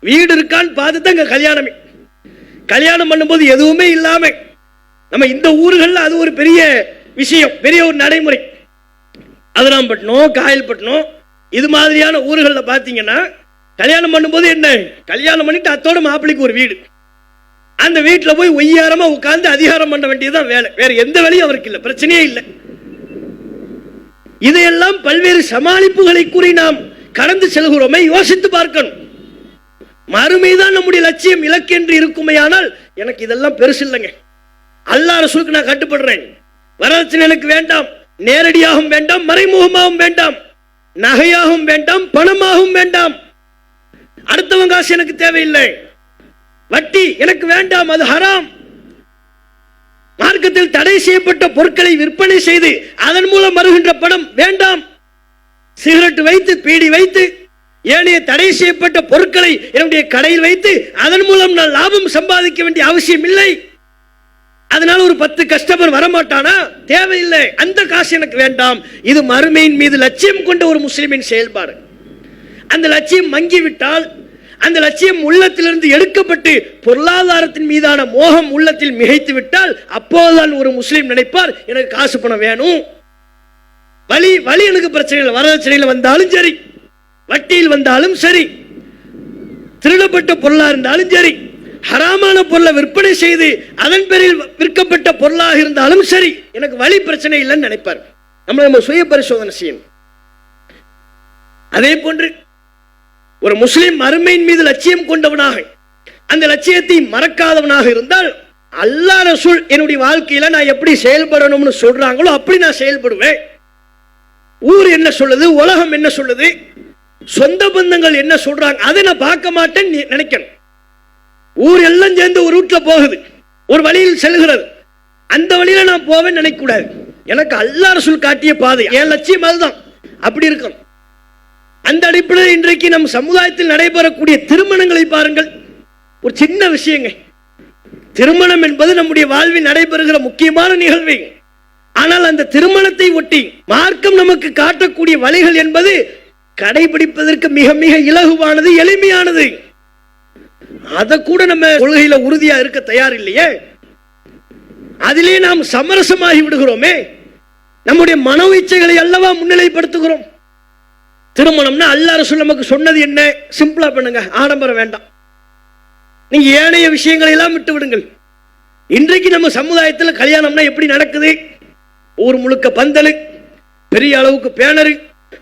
வீடு இருக்கான்னு பார்த்து தான் இங்க கல்யாணமே. கல்யாணம் பண்ணும்போது எதுவுமே இல்லாம நம்ம இந்த ஊர்கள்ல அது ஒரு பெரிய விஷயம், பெரிய ஒரு நடைமுறை. அதிராம்பட்டினம், காயல்பட்டினம் இது மாதிரியான ஊர்களில் பார்த்தீங்கன்னா கல்யாணம் பண்ணும்போது என்ன, கல்யாணம் பண்ணிட்டு அத்தோட மாப்பிள்ளைக்கு ஒரு வீடு, அந்த வீட்டில் போய் ஒய்யாரமா உட்கார்ந்து அதிகாரம் பண்ண வேண்டியதுதான் வேலை, வேற எந்த வேலையும் அவருக்கு இல்லை, பிரச்சனையே இல்லை. இதையெல்லாம் பல்வேறு சமாளிப்புகளை கூறி நாம் கடந்து செல்கிறோமே, யோசித்து பார்க்கணும். மறுமைதான் நம்முடைய லட்சியம், இலக்கு என்று இருக்குமையானால் எனக்கு இதெல்லாம் பெருசு இல்லைங்க, அல்லாஹ் ரசூலுக்கு நான் கட்டுப்படுறேன், வரதட்சணை எனக்கு வேண்டாம், நேரடியாகவும் வேண்டாம், மறைமுகமாகவும் வேண்டாம், நகையாகவும் வேண்டாம், பணமாகவும் வேண்டாம், அடுத்தவங்க காசு எனக்கு தேவையில்லை, வட்டி எனக்கு வேண்டாம், அது ஹராம், மார்க்கத்தில் தடை செய்யப்பட்ட பொருட்களை விற்பனை செய்து அதன் மூலம் வருகின்ற பணம் வேண்டாம், சிகரெட் வைத்து, பீடி வைத்து, ஏனைய தடை செய்யப்பட்ட பொருட்களை என்னுடைய கடையில் வைத்து அதன் மூலம் நான் லாபம் சம்பாதிக்க வேண்டிய அவசியம் இல்லை, அதனால ஒரு 10 கஸ்டமர் வரமாட்டானா, தேவையில்லை, அந்த காசு எனக்கு வேண்டாம். இது மறுமையின் மீது லட்சியம் கொண்ட ஒரு முஸ்லிமின் செயல்பாடு. அந்த லட்சியம் மங்கிவிட்டால், அந்த லட்சியம் உள்ளத்திலிருந்து எடுக்கப்பட்டு பொருளாதாரத்தின் மீதான மோகம் உள்ளத்தில் மிகைத்து விட்டால், அப்போதுதான் ஒரு முஸ்லிம் நினைப்பார் எனக்கு காசு பணம் வேணும், வழி வழி எனக்கு பிரச்சனை இல்லை, வரதட்சணையில் வந்தாலும் சரி, வட்டியில் வந்தாலும் சரி, திருடப்பட்ட பொருளா இருந்தாலும் சரி, ஹராமான பொருளை விற்பனை செய்து அதன் பேரில் விற்கப்பட்ட பொருளாக இருந்தாலும் சரி, எனக்கு வழி பிரச்சனை இல்லைன்னு நினைப்பார். நம்ம சுய பரிசோதனை செய்யணும். அதே போன்று ஒரு முஸ்லிம் மறுமையின் மீது லட்சியம் கொண்டவனாக, அந்த லட்சியத்தை மறக்காதவனாக இருந்தால், அல்லாஹ் ரசூல் என்னுடைய வாழ்க்கையில நான் எப்படி செயல்படணும்னு சொல்றாங்களோ அப்படி நான் செயல்படுவேன். ஊர் என்ன சொல்லுது, உலகம் என்ன சொல்லுது, சொந்த பந்தங்கள் என்ன சொல்றாங்க, அதை நான் பார்க்க மாட்டேன்னு நினைக்கணும். ஊர் எல்லாம் சேர்ந்து ஒரு ரூட்ல போகுது, ஒரு வழியில் செல்கிறது, அந்த வழியில நான் போவேன்னு நினைக்க கூடாது. எனக்கு அல்லாஹ் ரசூல் காட்டிய பாதை, என் லட்சியம் அதுதான், அப்படி இருக்கணும். அந்த அடிப்படையில் இன்றைக்கு நம் சமுதாயத்தில் நடைபெறக்கூடிய திருமணங்களை பாருங்கள். ஒரு சின்ன விஷயங்க, திருமணம் என்பது நம்முடைய வாழ்வில் நடைபெறுகிற முக்கியமான நிகழ்வு. ஆனால் அந்த திருமணத்தை ஒட்டி மார்க்கம் நமக்கு காட்டக்கூடிய வழிகள் என்பது கடைபிடிப்பதற்கு மிக மிக இலகுவானது, எளிமையானது. அதை கூட நம்ம கொள்கையில உறுதியா இருக்க தயார் இல்லையே, அதிலே நாம் சமரசமாகி விடுகிறோமே, நம்முடைய மனோ இச்சைகளை அல்லவா முன்னிலைப்படுத்துகிறோம். திருமணம்னா அல்லாஹ் ரசூல் நமக்கு சொன்னது என்ன, சிம்பிளா பண்ணுங்க, ஆடம்பரம் வேண்டாம், நீங்க ஏனைய விஷயங்களை எல்லாம் விட்டு விடுங்கள். இன்றைக்கு நம்ம சமுதாயத்தில் கல்யாணம்னா எப்படி நடக்குது, ஊர் முழுக்க பந்தல், பெரிய அளவுக்கு பேனரு,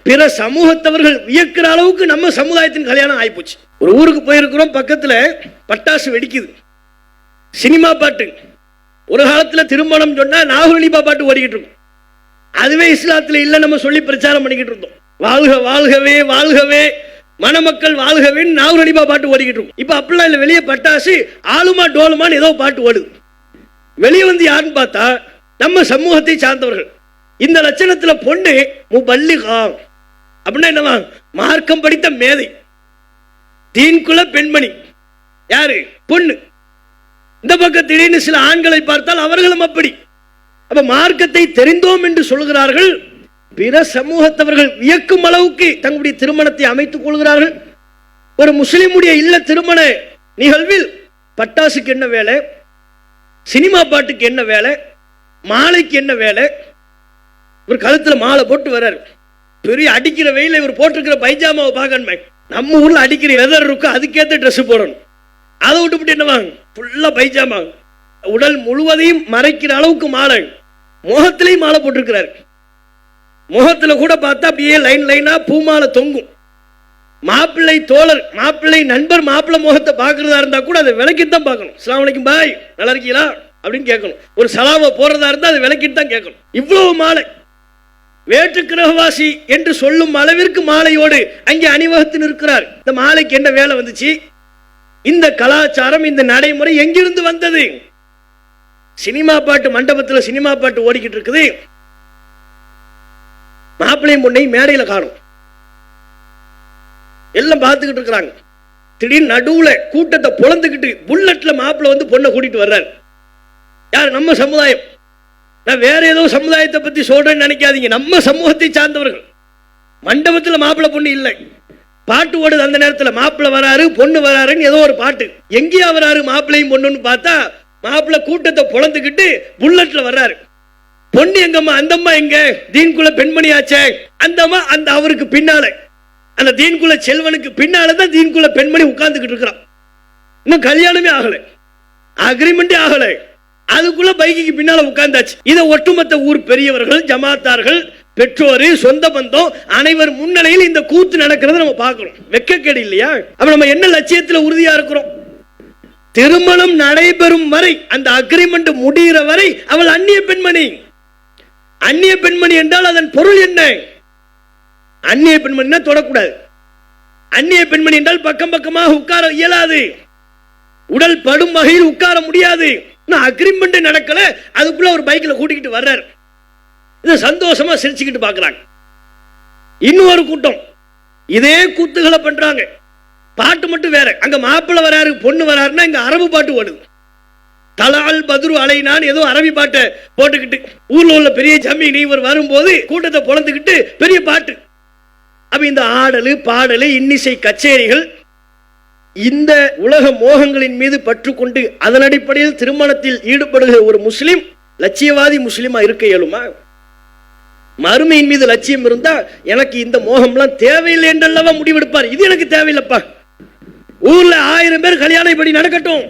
பிற சமூகத்தவர்கள் வியக்கிற அளவுக்கு நம்ம சமுதாயத்தின் கல்யாணம் ஆயிப்போச்சு. ஒரு ஊருக்கு போயிருக்கிறோம், பக்கத்துல பட்டாசு வெடிக்குது, சினிமா பாட்டு, ஒரு காலத்துல திருமணம் சொன்னா நாகூர் பாட்டு ஓடிக்கிட்டு இருக்கும், அதுவே இஸ்லாத்துல இல்ல நம்ம சொல்லி பிரச்சாரம் பண்ணிக்கிட்டு இருந்தோம். வாழ்க வாழ்கவே வாழ்கவே மணமக்கள் வாழ்கவே நாகூர் பாட்டு ஓடிக்கிட்டு இருக்கும். இப்ப அப்படிலாம் இல்ல, வெளியே பட்டாசு ஆளுமா டோலுமான்னு ஏதோ பாட்டு ஓடுது. வெளியே வந்து யாருன்னு பார்த்தா நம்ம சமூகத்தை சார்ந்தவர்கள். இந்த லட்சணத்துல பொண்ணு முபல்லிகா அப்படின்னா என்னவா, மார்க்கம் படித்த மேதை, தீன்குல பெண்மணி, யாரு, பொண்ணு. இந்த பக்கம் திடீர்னு சில ஆண்களை பார்த்தால் அவர்களும் அப்படி. அப்ப மார்க்கத்தை தெரிந்தோம் என்று சொல்கிறார்கள், பிற சமூகத்தவர்கள் வியக்கும் அளவுக்கு தங்களுடைய திருமணத்தை அமைத்துக் கொள்கிறார்கள். ஒரு முஸ்லிமுடைய இல்ல திருமண நிகழ்வில் பட்டாசுக்கு என்ன வேலை, சினிமா பாட்டுக்கு என்ன வேலை, மாலைக்கு என்ன வேலை, இவர் கழுத்துல மாலை போட்டு வர்றாரு, பெரிய அடிக்கிற வெயில இவர் போட்டிருக்கிற பைஜாமாவை பார்க்கணும். நம்ம ஊர்ல அடிக்கிற வெதர் இருக்கும், அதுக்கேற்ற ட்ரெஸ் போடணும், அதை விட்டுவிட்டு என்னவாங்க ஃபுல்லா பைஜாமா, உடல் முழுவதையும் மறைக்கிற அளவுக்கு மாலை, முகத்திலையும் மாலை போட்டிருக்கிறார். முகத்துல கூட பார்த்தா அப்படியே லைன் லைனா பூமாலை தொங்கும். மாப்பிள்ளை தோழர், மாப்பிள்ளை நண்பர் மாப்பிள்ளை முகத்தை பார்க்கறதா இருந்தா கூட அதை விளக்கிட்டு தான் பார்க்கணும். அஸ்ஸலாமு அலைக்கும் பாய், நல்லா இருக்கீங்களா அப்படின்னு கேட்கணும். ஒரு சலாவை போறதா இருந்தா அதை விளக்கிட்டு தான் கேட்கணும். இவ்வளவு மாலை, வேற்று கிரகவாசி என்று சொல்லும் அளவிற்கு மாலையோடு அங்கே அணிவகுத்து நிற்கிறார். இந்த மாலைக்கு என்ன வேலை வந்துச்சு, இந்த கலாச்சாரம், இந்த நடைமுறை எங்கிருந்து வந்தது? சினிமா பாட்டு, மண்டபத்தில் சினிமா பாட்டு ஓடிக்கிட்டு இருக்குது, மாப்பிள்ளையும் பொண்ணை மேடையில் காணும், எல்லாம் பார்த்துக்கிட்டு இருக்கிறாங்க. திடீர்னு நடுவுல கூட்டத்தை பொழந்துக்கிட்டு புல்லட்ல மாப்பிள்ளை வந்து பொண்ணை கூட்டிட்டு வர்றாரு. யார், நம்ம சமுதாயம். நான் வேற ஏதோ சமுதாயத்தை பத்தி சொல்றேன்னு நினைக்காதீங்க, நம்ம சமூகத்தை சார்ந்தவர்கள். மண்டபத்தில் மாப்பிள்ளை பொண்ணு இல்லை, பாட்டு ஓடுது அந்த நேரத்தில், மாப்பிள்ளை வராரு பொண்ணு வராருன்னு ஏதோ ஒரு பாட்டு. எங்கேயா வராரு மாப்பிள்ளையும் பொண்ணுன்னு பார்த்தா, மாப்பிள்ளை கூட்டத்தை பொழந்துக்கிட்டு புல்லட்ல வர்றாரு. பொண்ணு எங்கம்மா? அந்தம்மா எங்க? தீன்குல பெண்மணியாச்சே அந்தம்மா. அந்த அவருக்கு பின்னால, அந்த தீன்குல செல்வனுக்கு பின்னாலதான் தீன்குல பெண்மணி உட்கார்ந்துகிட்டு இருக்கிறான். இன்னும் கல்யாணமே ஆகல, அக்ரிமெண்டே ஆகல, அதுக்குள்ள பைக்கு பின்னால உட்கார்ந்தாச்சு. இதை ஒட்டுமொத்த ஊர் பெரியவர்கள், ஜமாத்தார்கள், பெற்றோரு, சொந்த பந்தம் அனைவர் முன்னிலையில் இந்த கூத்து நடக்கிறத நம்ம பார்க்கிறோம். வெக்கக்கேடு இல்லையா? அப்ப நம்ம என்ன லட்சியத்தில் உறுதியா இருக்கிறோம்? திருமணம் நடைபெறும் வரை, அந்த அக்ரிமெண்ட் முடிகிற வரை அவள் அந்நிய பெண்மணி. அந்நிய பெண்மணி என்றால் அதன் பொருள் என்ன? அந்நிய பெண்மணினா தொடக்கூடாது. அந்நிய பெண்மணி என்றால் பக்கம் பக்கமாக உட்கார இயலாது, உடல் படும் வகையில் உட்கார முடியாது. அக்ரிமெண்ட் நடக்கல, அதுக்குள்ள ஒரு பைக்ல கூட்டிக்கிட்டு வர்றாரு. இது சந்தோஷமா சிரிச்சுக்கிட்டு பாக்குறாங்க. இன்னொரு கூட்டம் இதே கூத்துகளை பண்றாங்க. பாட்டு மட்டும் வேற. அங்க மாப்பிள்ளை வராரு பொண்ணு வராருன்னா இங்க அரபு பாட்டு ஓடுது. தலால் பத்ரு அலைனான் ஏதோ அரபி பாட்டை போட்டுக்கிட்டு, ஊர்ல உள்ள பெரிய ஜமீன் இவர் வரும்போது கூட்டத்தை பொழந்துக்கிட்டு பெரிய பாட்டு. அப்ப இந்த ஆடலு பாடலு இன்னிசை கச்சேரிகள், இந்த உலக மோகங்களின் மீது பற்று கொண்டு அதன் அடிப்படையில் திருமணத்தில் ஈடுபடுகிற ஒரு முஸ்லிம் லட்சியவாதி முஸ்லிமா இருக்க இயலுமா? மறுமையின் மீது லட்சியம் இருந்தா எனக்கு இந்த மோகம்லாம் தேவையில்லை என்றல்லவா முடிவெடுப்பார். இது எனக்கு தேவையில்லைப்பா, ஊர்ல 1000 பேர் கல்யாணம் இப்படி நடக்கட்டும்,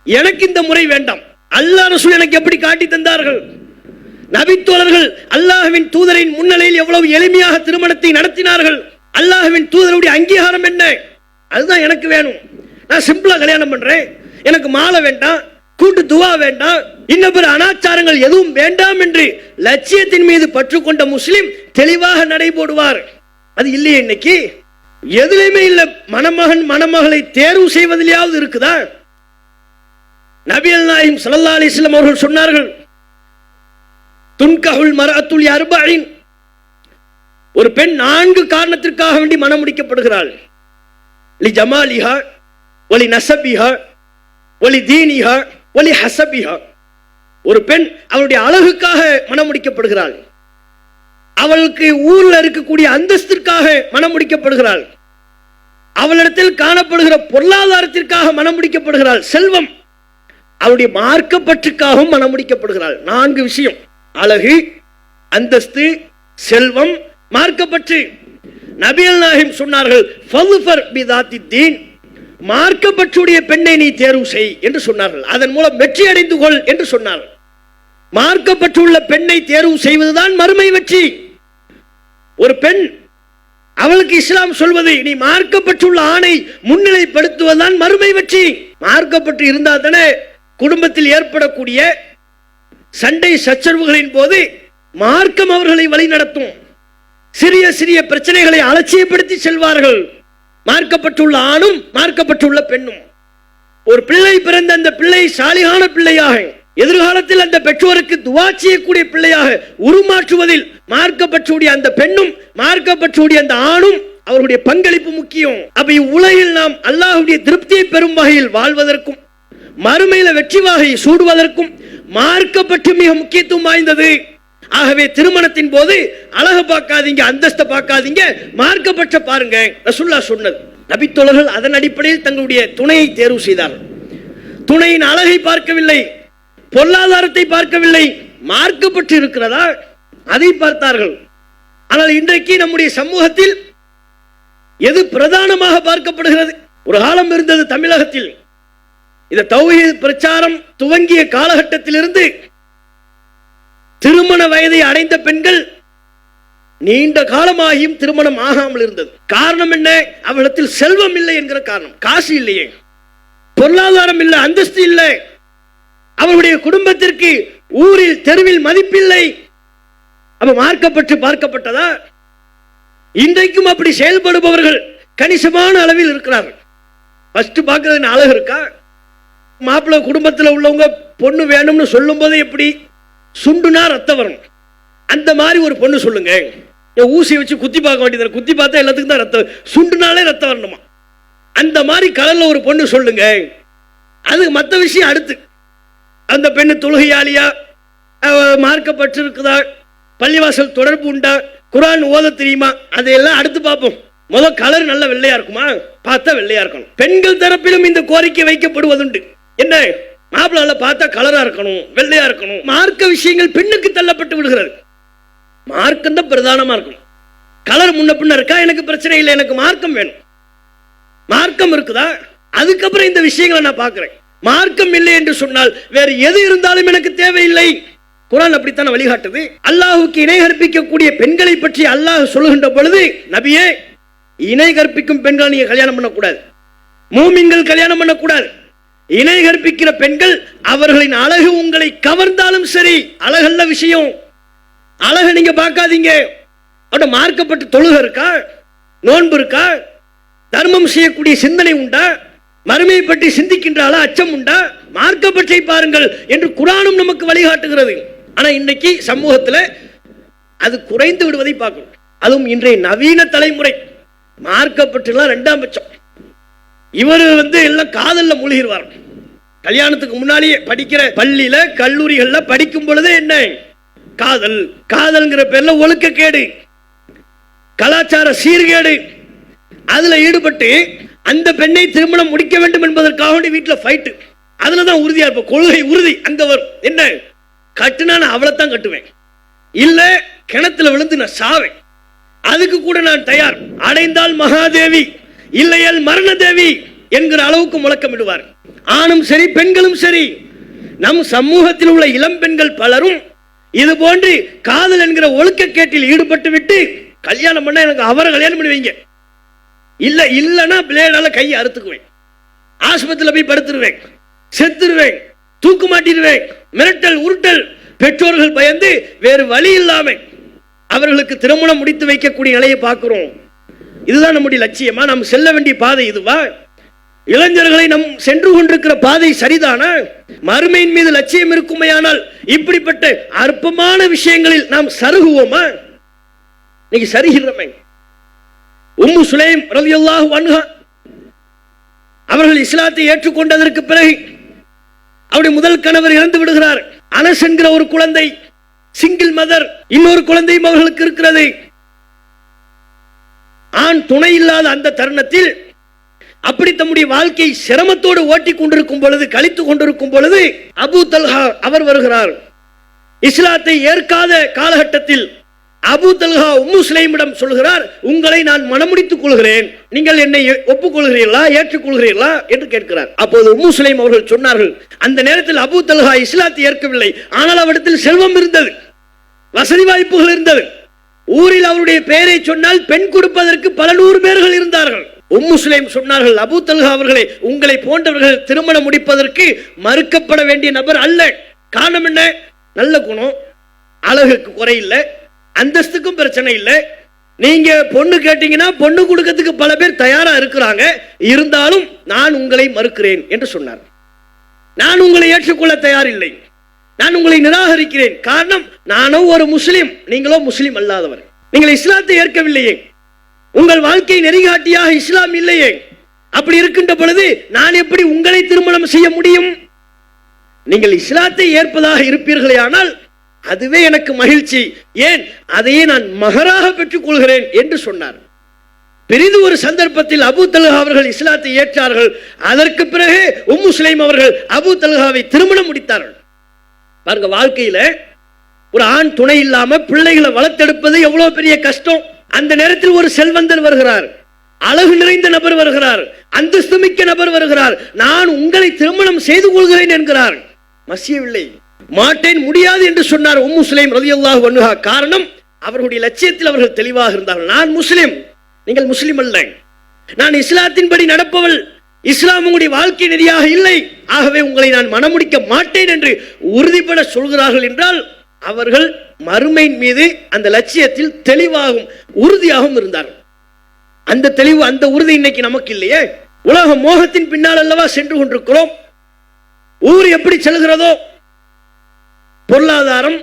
எனக்கு இந்த முறை வேண்டாம். அல்லாஹ் ரசூல் எனக்கு எப்படி காட்டி தந்தார்கள்? நபித்தோழர்கள் அல்லாஹ்வின் தூதரின் முன்னிலையில் எவ்வளவு எளிமையாக திருமணத்தை நடத்தினார்கள். அல்லாஹ்வின் தூதருடைய அங்கீகாரம் என்ன? அதுதான் எனக்கு வேணும். நான் சிம்பிளா கல்யாணம் பண்றேன், எனக்கு மாலை வேண்டாம், கூட்டு துவா வேண்டாம், இன்னும் பிற அனாச்சாரங்கள் எதுவும் வேண்டாம் என்று லட்சியத்தின் மீது பற்று கொண்ட முஸ்லிம் தெளிவாக நடைபோடுவார். அது இல்லையே இன்னைக்கு. எதுலையுமே இல்ல. மணமகன் மணமகளை தேர்வு செய்வதிலேயாவது இருக்குதா? நபிகள் நாயகம் ஸல்லல்லாஹு அலைஹி வஸல்லம் அவர்கள் சொன்னார்கள், துன்கஹுல் மர்அத்துல் அர்பஇன், ஒரு பெண் 4 காரணத்திற்காக வேண்டி மணம் முடிக்கப்படுகிறாள். லி ஜமாலிஹா வலி நஸபிஹா வலி தீனிஹா வலி ஹஸபிஹா. ஒரு பெண் அவளுடைய அழகுக்காக மணம் முடிக்கப்படுகிறாள், அவளுக்கு ஊர்ல இருக்கக்கூடிய அந்தஸ்திற்காக மணம் முடிக்கப்படுகிறாள், அவளிடத்தில் காணப்படுகிற பொருளாதாரத்திற்காக மணம் முடிக்கப்படுகிறாள், செல்வம், அவளுடைய மார்க்கப்பற்றுக்காகவும் மணம் முடிக்கப்படுகிறாள். 4 விஷயம்: அழகு, அந்தஸ்து, செல்வம், மார்க்கப்பற்று. நபிகள் நாயகம் சொன்னார்கள், ஃபல்ஃபர் பிதாத்தி தீன், மார்க்கப்பற்றுடைய பெண்ணை நீ தேர்வு செய் என்று சொன்னார்கள். அதன் மூலம் வெற்றி அடைந்து கொள் என்று சொன்னார்கள். மார்க்கப்பற்றுள்ள பெண்ணை தேர்வு செய்வதுதான் மறுமை வெற்றி. ஒரு பெண், அவளுக்கு இஸ்லாம் சொல்வது, நீ மார்க்கப்பற்றுள்ள ஆணை முன்னிலைப்படுத்துவதுதான் மறுமை வெற்றி. மார்க்கப்பற்று இருந்தால் தானே குடும்பத்தில் ஏற்படக்கூடிய சண்டை சச்சரவுகளின் போது மார்க்கம் அவர்களை வழி நடத்தும். சிறிய சிறிய பிரச்சனைகளை அலட்சியப்படுத்தி செல்வார்கள். மார்க்கப்பட்டுள்ள ஆணும் மார்க்கப்பட்டுள்ள பெண்ணும். ஒரு பிள்ளை பிறந்த அந்த பிள்ளை சாலிகான பிள்ளையாக, எதிர்காலத்தில் அந்த பெற்றோருக்கு துவா செய்யக்கூடிய பிள்ளையாக உருமாற்றுவதில் மார்க்கப்பட்டுடைய அந்த பெண்ணும் மார்க்கப்பட்டுடைய அந்த ஆணும் அவருடைய பங்களிப்பு முக்கியம். அப்ப இவ்வுலகில் நாம் அல்லாஹ்வுடைய திருப்தியை பெறும் வகையில் வாழ்வதற்கும் மறுமையில வெற்றி வாகை சூடுவதற்கும் மார்க்கப்பட்டு மிக முக்கியத்துவம் வாய்ந்தது. ஆகவே திருமணத்தின் போது அழகு பார்க்காதீங்க, அந்தஸ்தை பார்க்காதீங்க, மார்க்கப்பற்ற பாருங்க. ரசூலுல்லாஹ் சொன்னது. நபித்தோழர்கள் அதன் அடிப்படையில் தங்களுடைய துணையை தேர்வு செய்தார்கள். துணையின் அழகை பார்க்கவில்லை, பொருளாதாரத்தை பார்க்கவில்லை, மார்க்கப்பட்டு இருக்கிறதா அதை பார்த்தார்கள். ஆனால் இன்றைக்கு நம்முடைய சமூகத்தில் எது பிரதானமாக பார்க்கப்படுகிறது? ஒரு காலம் இருந்தது தமிழகத்தில், இந்த தௌஹீத் பிரச்சாரம் துவங்கிய காலகட்டத்திலிருந்து திருமண வயதை அடைந்த பெண்கள் நீண்ட காலமாகியும் திருமணம் ஆகாமல் இருந்தது. காரணம் என்ன? அவளிடத்தில் செல்வம் இல்லை என்கிற காரணம். காசு இல்லையே, பொருளாதாரம் இல்லை, அந்தஸ்து இல்லை, அவருடைய குடும்பத்திற்கு ஊரில் தெருவில் மதிப்பில்லை. அப்ப மார்க்கப்பட்டு பார்க்கப்பட்டதா? இன்றைக்கும் அப்படி செயல்படுபவர்கள் கணிசமான அளவில் இருக்கிறார்கள். ஃபர்ஸ்ட் பார்க்கறது அழகு இருக்கா? மாப்பிள்ளை குடும்பத்தில் உள்ளவங்க பொண்ணு வேணும்னு சொல்லும் போது எப்படி சுண்டுனா ரத்தம் வரும், அந்த மாதிரி ஒரு பொண்ணு சொல்லுங்க. ஊசி வச்சு குத்தி பார்க்க வேண்டியது, குத்தி பார்த்தா எல்லாத்துக்கும் தான் ரத்தம், சுண்டுனாலே ரத்தம் வரணுமா? அந்த மாதிரி கலர்ல ஒரு பொண்ணு சொல்லுங்க. அது மற்ற விஷயம் அடுத்து. அந்த பெண்ணு தொழுகையாளியா, மார்க்கப்பட்டு இருக்குதா, பள்ளிவாசல் தொடர்பு உண்டா, குர்ஆன் ஓத தெரியுமா, அதையெல்லாம் அடுத்து பார்ப்போம். முதல் கலர் நல்ல வெள்ளையா இருக்குமா? பார்த்தா வெள்ளையா இருக்கணும். பெண்கள் தரப்பிலும் இந்த கோரிக்கை வைக்கப்படுவதுண்டு. என்ன, மாப்பிள்ள பார்த்தா கலரா இருக்கணும், வெள்ளையா இருக்கணும். மார்க்க விஷயங்கள் பெண்ணுக்கு தள்ளப்பட்டு விடுகிறது. மார்க்கம் தான் பிரதானமா இருக்கணும். கலர் முன்ன பின்ன இருக்கா, எனக்கு பிரச்சனை இல்லை, எனக்கு மார்க்கம் வேணும். மார்க்கம் இருக்குதா, அதுக்கப்புறம் இந்த விஷயங்களை நான் பார்க்கிறேன். மார்க்கம் இல்லை என்று சொன்னால் வேறு எது இருந்தாலும் எனக்கு தேவையில்லை. குர்ஆன் அப்படித்தான் வழிகாட்டுது. அல்லாஹ்வுக்கு இணை கற்பிக்கக்கூடிய பெண்களை பற்றி அல்லாஹ் சொல்லுகின்ற பொழுது, நபியே, இணை கற்பிக்கும் பெண்களை நீங்க கல்யாணம் பண்ணக்கூடாது, மூமின்கள் கல்யாணம் பண்ணக்கூடாது. இணை கற்பிக்கிற பெண்கள் அவர்களின் அழகு உங்களை கவர்ந்தாலும் சரி, அழகல்ல விஷயம். அழகு நீங்க பார்க்காதீங்க. அவட மார்க்கப்பட்டு தொழுகை இருக்கா, நோன்பு இருக்கா, தர்மம் செய்யக்கூடிய சிந்தனை உண்டா, மறுமையை பற்றி சிந்திக்கின்றாளா, அச்சம் உண்டா, மார்க்கப்பற்றை பாருங்கள் என்று குர்ஆனும் நமக்கு வழிகாட்டுகிறது. ஆனா இன்னைக்கு சமூகத்தில் அது குறைந்து விடுவதை பார்க்கணும். அதுவும் இன்றைய நவீன தலைமுறை மார்க்கப்பற்றுலாம் இரண்டாம் பட்சம். இவர் எல்லாம் காதல்ல மூழ்கிடுவார். கல்யாணத்துக்கு முன்னாலேயே படிக்கிற பள்ளியில கல்லூரிகள்ல படிக்கும் பொழுதே என்ன காதல், காதல்ங்கிற பேர்ல ஒழுக்கக்கேடு, கலாச்சார சீர்கேடு, அதுல ஈடுபட்டு அந்த பெண்ணை திருமணம் முடிக்க வேண்டும் என்பதற்காக வீட்டில் ஃபைட். அதுலதான் உறுதியா இருப்ப, கொள்கை உறுதி. அங்க வரும் என்ன, கட்டுனா நான் அவளைத்தான் கட்டுவேன், இல்ல கிணத்துல விழுந்து நான் சாவேன், அதுக்கு கூட நான் தயார், அடைந்தால் மகாதேவி இல்லையால் மரண தேவி என்கிற அளவுக்கு முழக்கமிடுவார். ஆணும் சரி பெண்களும் சரி. நம் சமூகத்தில் உள்ள இளம் பெண்கள் பலரும் இது போன்று காதல் என்கிற ஒழுக்கக்கேட்டில் ஈடுபட்டு விட்டு கல்யாணம் பண்ண எனக்கு அவரை கல்யாணம் பண்ணி வைங்க, இல்ல இல்லன்னா பிளேடால கையை அறுத்துக்குவேன், ஆஸ்பத்திரியில் போய் படுத்துருவேன், செத்துருவேன், தூக்கு மாட்டிடுவேன், மிரட்டல் உருட்டல். பெற்றோர்கள் பயந்து வேறு வழி இல்லாம அவர்களுக்கு திருமணம் முடித்து வைக்கக்கூடிய நிலையை பார்க்கிறோம். இதுதான் நம்முடைய லட்சியமா? நாம் செல்ல வேண்டிய பாதை இதுவா? இளைஞர்களை நம் சென்று கொண்டிருக்கிற பாதை சரிதானா? மறுமையின் மீது லட்சியம் இருக்குமையானால் இப்படிப்பட்ட அற்பமான விஷயங்களில் நாம் சருகுவோமா? இன்னைக்கு சருகிறோமே. உம்மு சுலைம் ரலியல்லாஹு அன்ஹா அவர்கள் இஸ்லாத்தை ஏற்றுக்கொண்டதற்கு பிறகு அவருடைய முதல் கணவர் இறந்து விடுகிறார். அனஸ் என்கிற ஒரு குழந்தை, சிங்கிள் மதர், இன்னொரு குழந்தையும் அவர்களுக்கு இருக்கிறது. ஆண் துணை இல்லாத அந்த தருணத்தில் அப்படி தம்முடைய வாழ்க்கை சிரமத்தோடு ஓட்டி கொண்டிருக்கும் பொழுது, கழித்துக் கொண்டிருக்கும் பொழுது அபூ தல்ஹா அவர் வருகிறார். இஸ்லாத்தை ஏற்காத காலகட்டத்தில் அபூ தல்ஹா உம்மு சுலைமிடம் சொல்கிறார், உங்களை நான் மணமுடித்துக் கொள்கிறேன், நீங்கள் என்னை ஒப்புக்கொள்கிறீர்களா, ஏற்றுக்கொள்கிறீர்களா என்று கேட்கிறார். அப்போது உம்மு சுலைம் அவர்கள் சொன்னார்கள், அந்த நேரத்தில் அபூ தல்ஹா இஸ்லாத்தை ஏற்கவில்லை, ஆனால் அவரிடத்தில் செல்வம் இருந்தது, வசதி வாய்ப்புகள் இருந்தது. ஊரில் அவருடைய பெயரை சொன்னால் பெண் கொடுப்பதற்கு பல நூறு பேர்கள் இருந்தார்கள். உம்மு சுலைம் சொன்னார்கள், அபூ தல்ஹா அவர்களே, உங்களை போன்றவர்கள் திருமணம் முடிப்பதற்கு மறுக்கப்பட வேண்டிய நபர் அல்ல. காரணம் என்ன? நல்ல குணம், அழகுக்கு குறையில்லை, அந்தஸ்துக்கும் பிரச்சனை இல்லை. நீங்க பொண்ணு கேட்டீங்கன்னா பொண்ணு கொடுக்கிறதுக்கு பல பேர் தயாரா இருக்கிறாங்க, இருந்தாலும் நான் உங்களை மறுக்கிறேன் என்று சொன்னார். நான் உங்களை ஏற்றுக்கொள்ள தயாரில்லை, நான் உங்களை நிராகரிக்கிறேன். காரணம், நானும் ஒரு முஸ்லிம், நீங்களோ முஸ்லிம் அல்லாதவர், நீங்கள் இஸ்லாத்தை ஏற்கவில்லையே, உங்கள் வாழ்க்கை நெறிகாட்டியாக இஸ்லாம் இல்லையே. அப்படி இருக்கின்ற பொழுது நான் எப்படி உங்களை திருமணம் செய்ய முடியும்? நீங்கள் இஸ்லாத்தை ஏற்பதாக இருப்பீர்களே ஆனால் அதுவே எனக்கு மகிழ்ச்சி, ஏன் அதையே நான் மகராக பெற்றுக் கொள்கிறேன் என்று சொன்னார். பெரிது ஒரு சந்தர்ப்பத்தில் அபூ தல்ஹா அவர்கள் இஸ்லாத்தை ஏற்றார்கள். அதற்கு பிறகு உம்மு சுலைம் அவர்கள் அபூ தல்ஹாவை திருமணம் முடித்தார்கள். பாருங்க, வாழ்க்கையில ஒரு ஆண் துணை இல்லாம பிள்ளைகளை வளர்த்தெடுப்பது எவ்வளவு பெரிய கஷ்டம். அந்த நேரத்தில் ஒரு செல்வந்தர் வருகிறார், அழகு நிறைந்த நபர் வருகிறார், அந்தஸ்து மிக்க நபர் வருகிறார், நான் உங்களை திருமணம் செய்து கொள்கிறேன் என்கிறார். மசியவில்லை, மாட்டேன், முடியாது என்று சொன்னார் உம்மு சுலைம் ரலியல்லாஹு அன்ஹா. காரணம், அவர்களுடைய லட்சியத்தில் அவர்கள் தெளிவாக இருந்தார்கள். நான் முஸ்லிம், நீங்கள் முஸ்லிம் அல்ல, நான் இஸ்லாத்தின்படி நடப்பவள், இஸ்லாம் உங்களுடைய வாழ்க்கை நெறியாக இல்லை, ஆகவே உங்களை நான் மணமுடிக்க மாட்டேன் என்று உறுதிபட சொல்கிறார்கள் என்றால் அவர்கள் மறுமையின் மீது அந்த லட்சியத்தில் தெளிவாகவும் உறுதியாகவும் இருந்தார்கள். அந்த தெளிவு, அந்த உறுதி இன்னைக்கு நமக்கு இல்லையே. உலக மோகத்தின் பின்னால் அல்லவா சென்று கொண்டிருக்கிறோம். ஊர் எப்படி செல்கிறதோ, பொருளாதாரம்,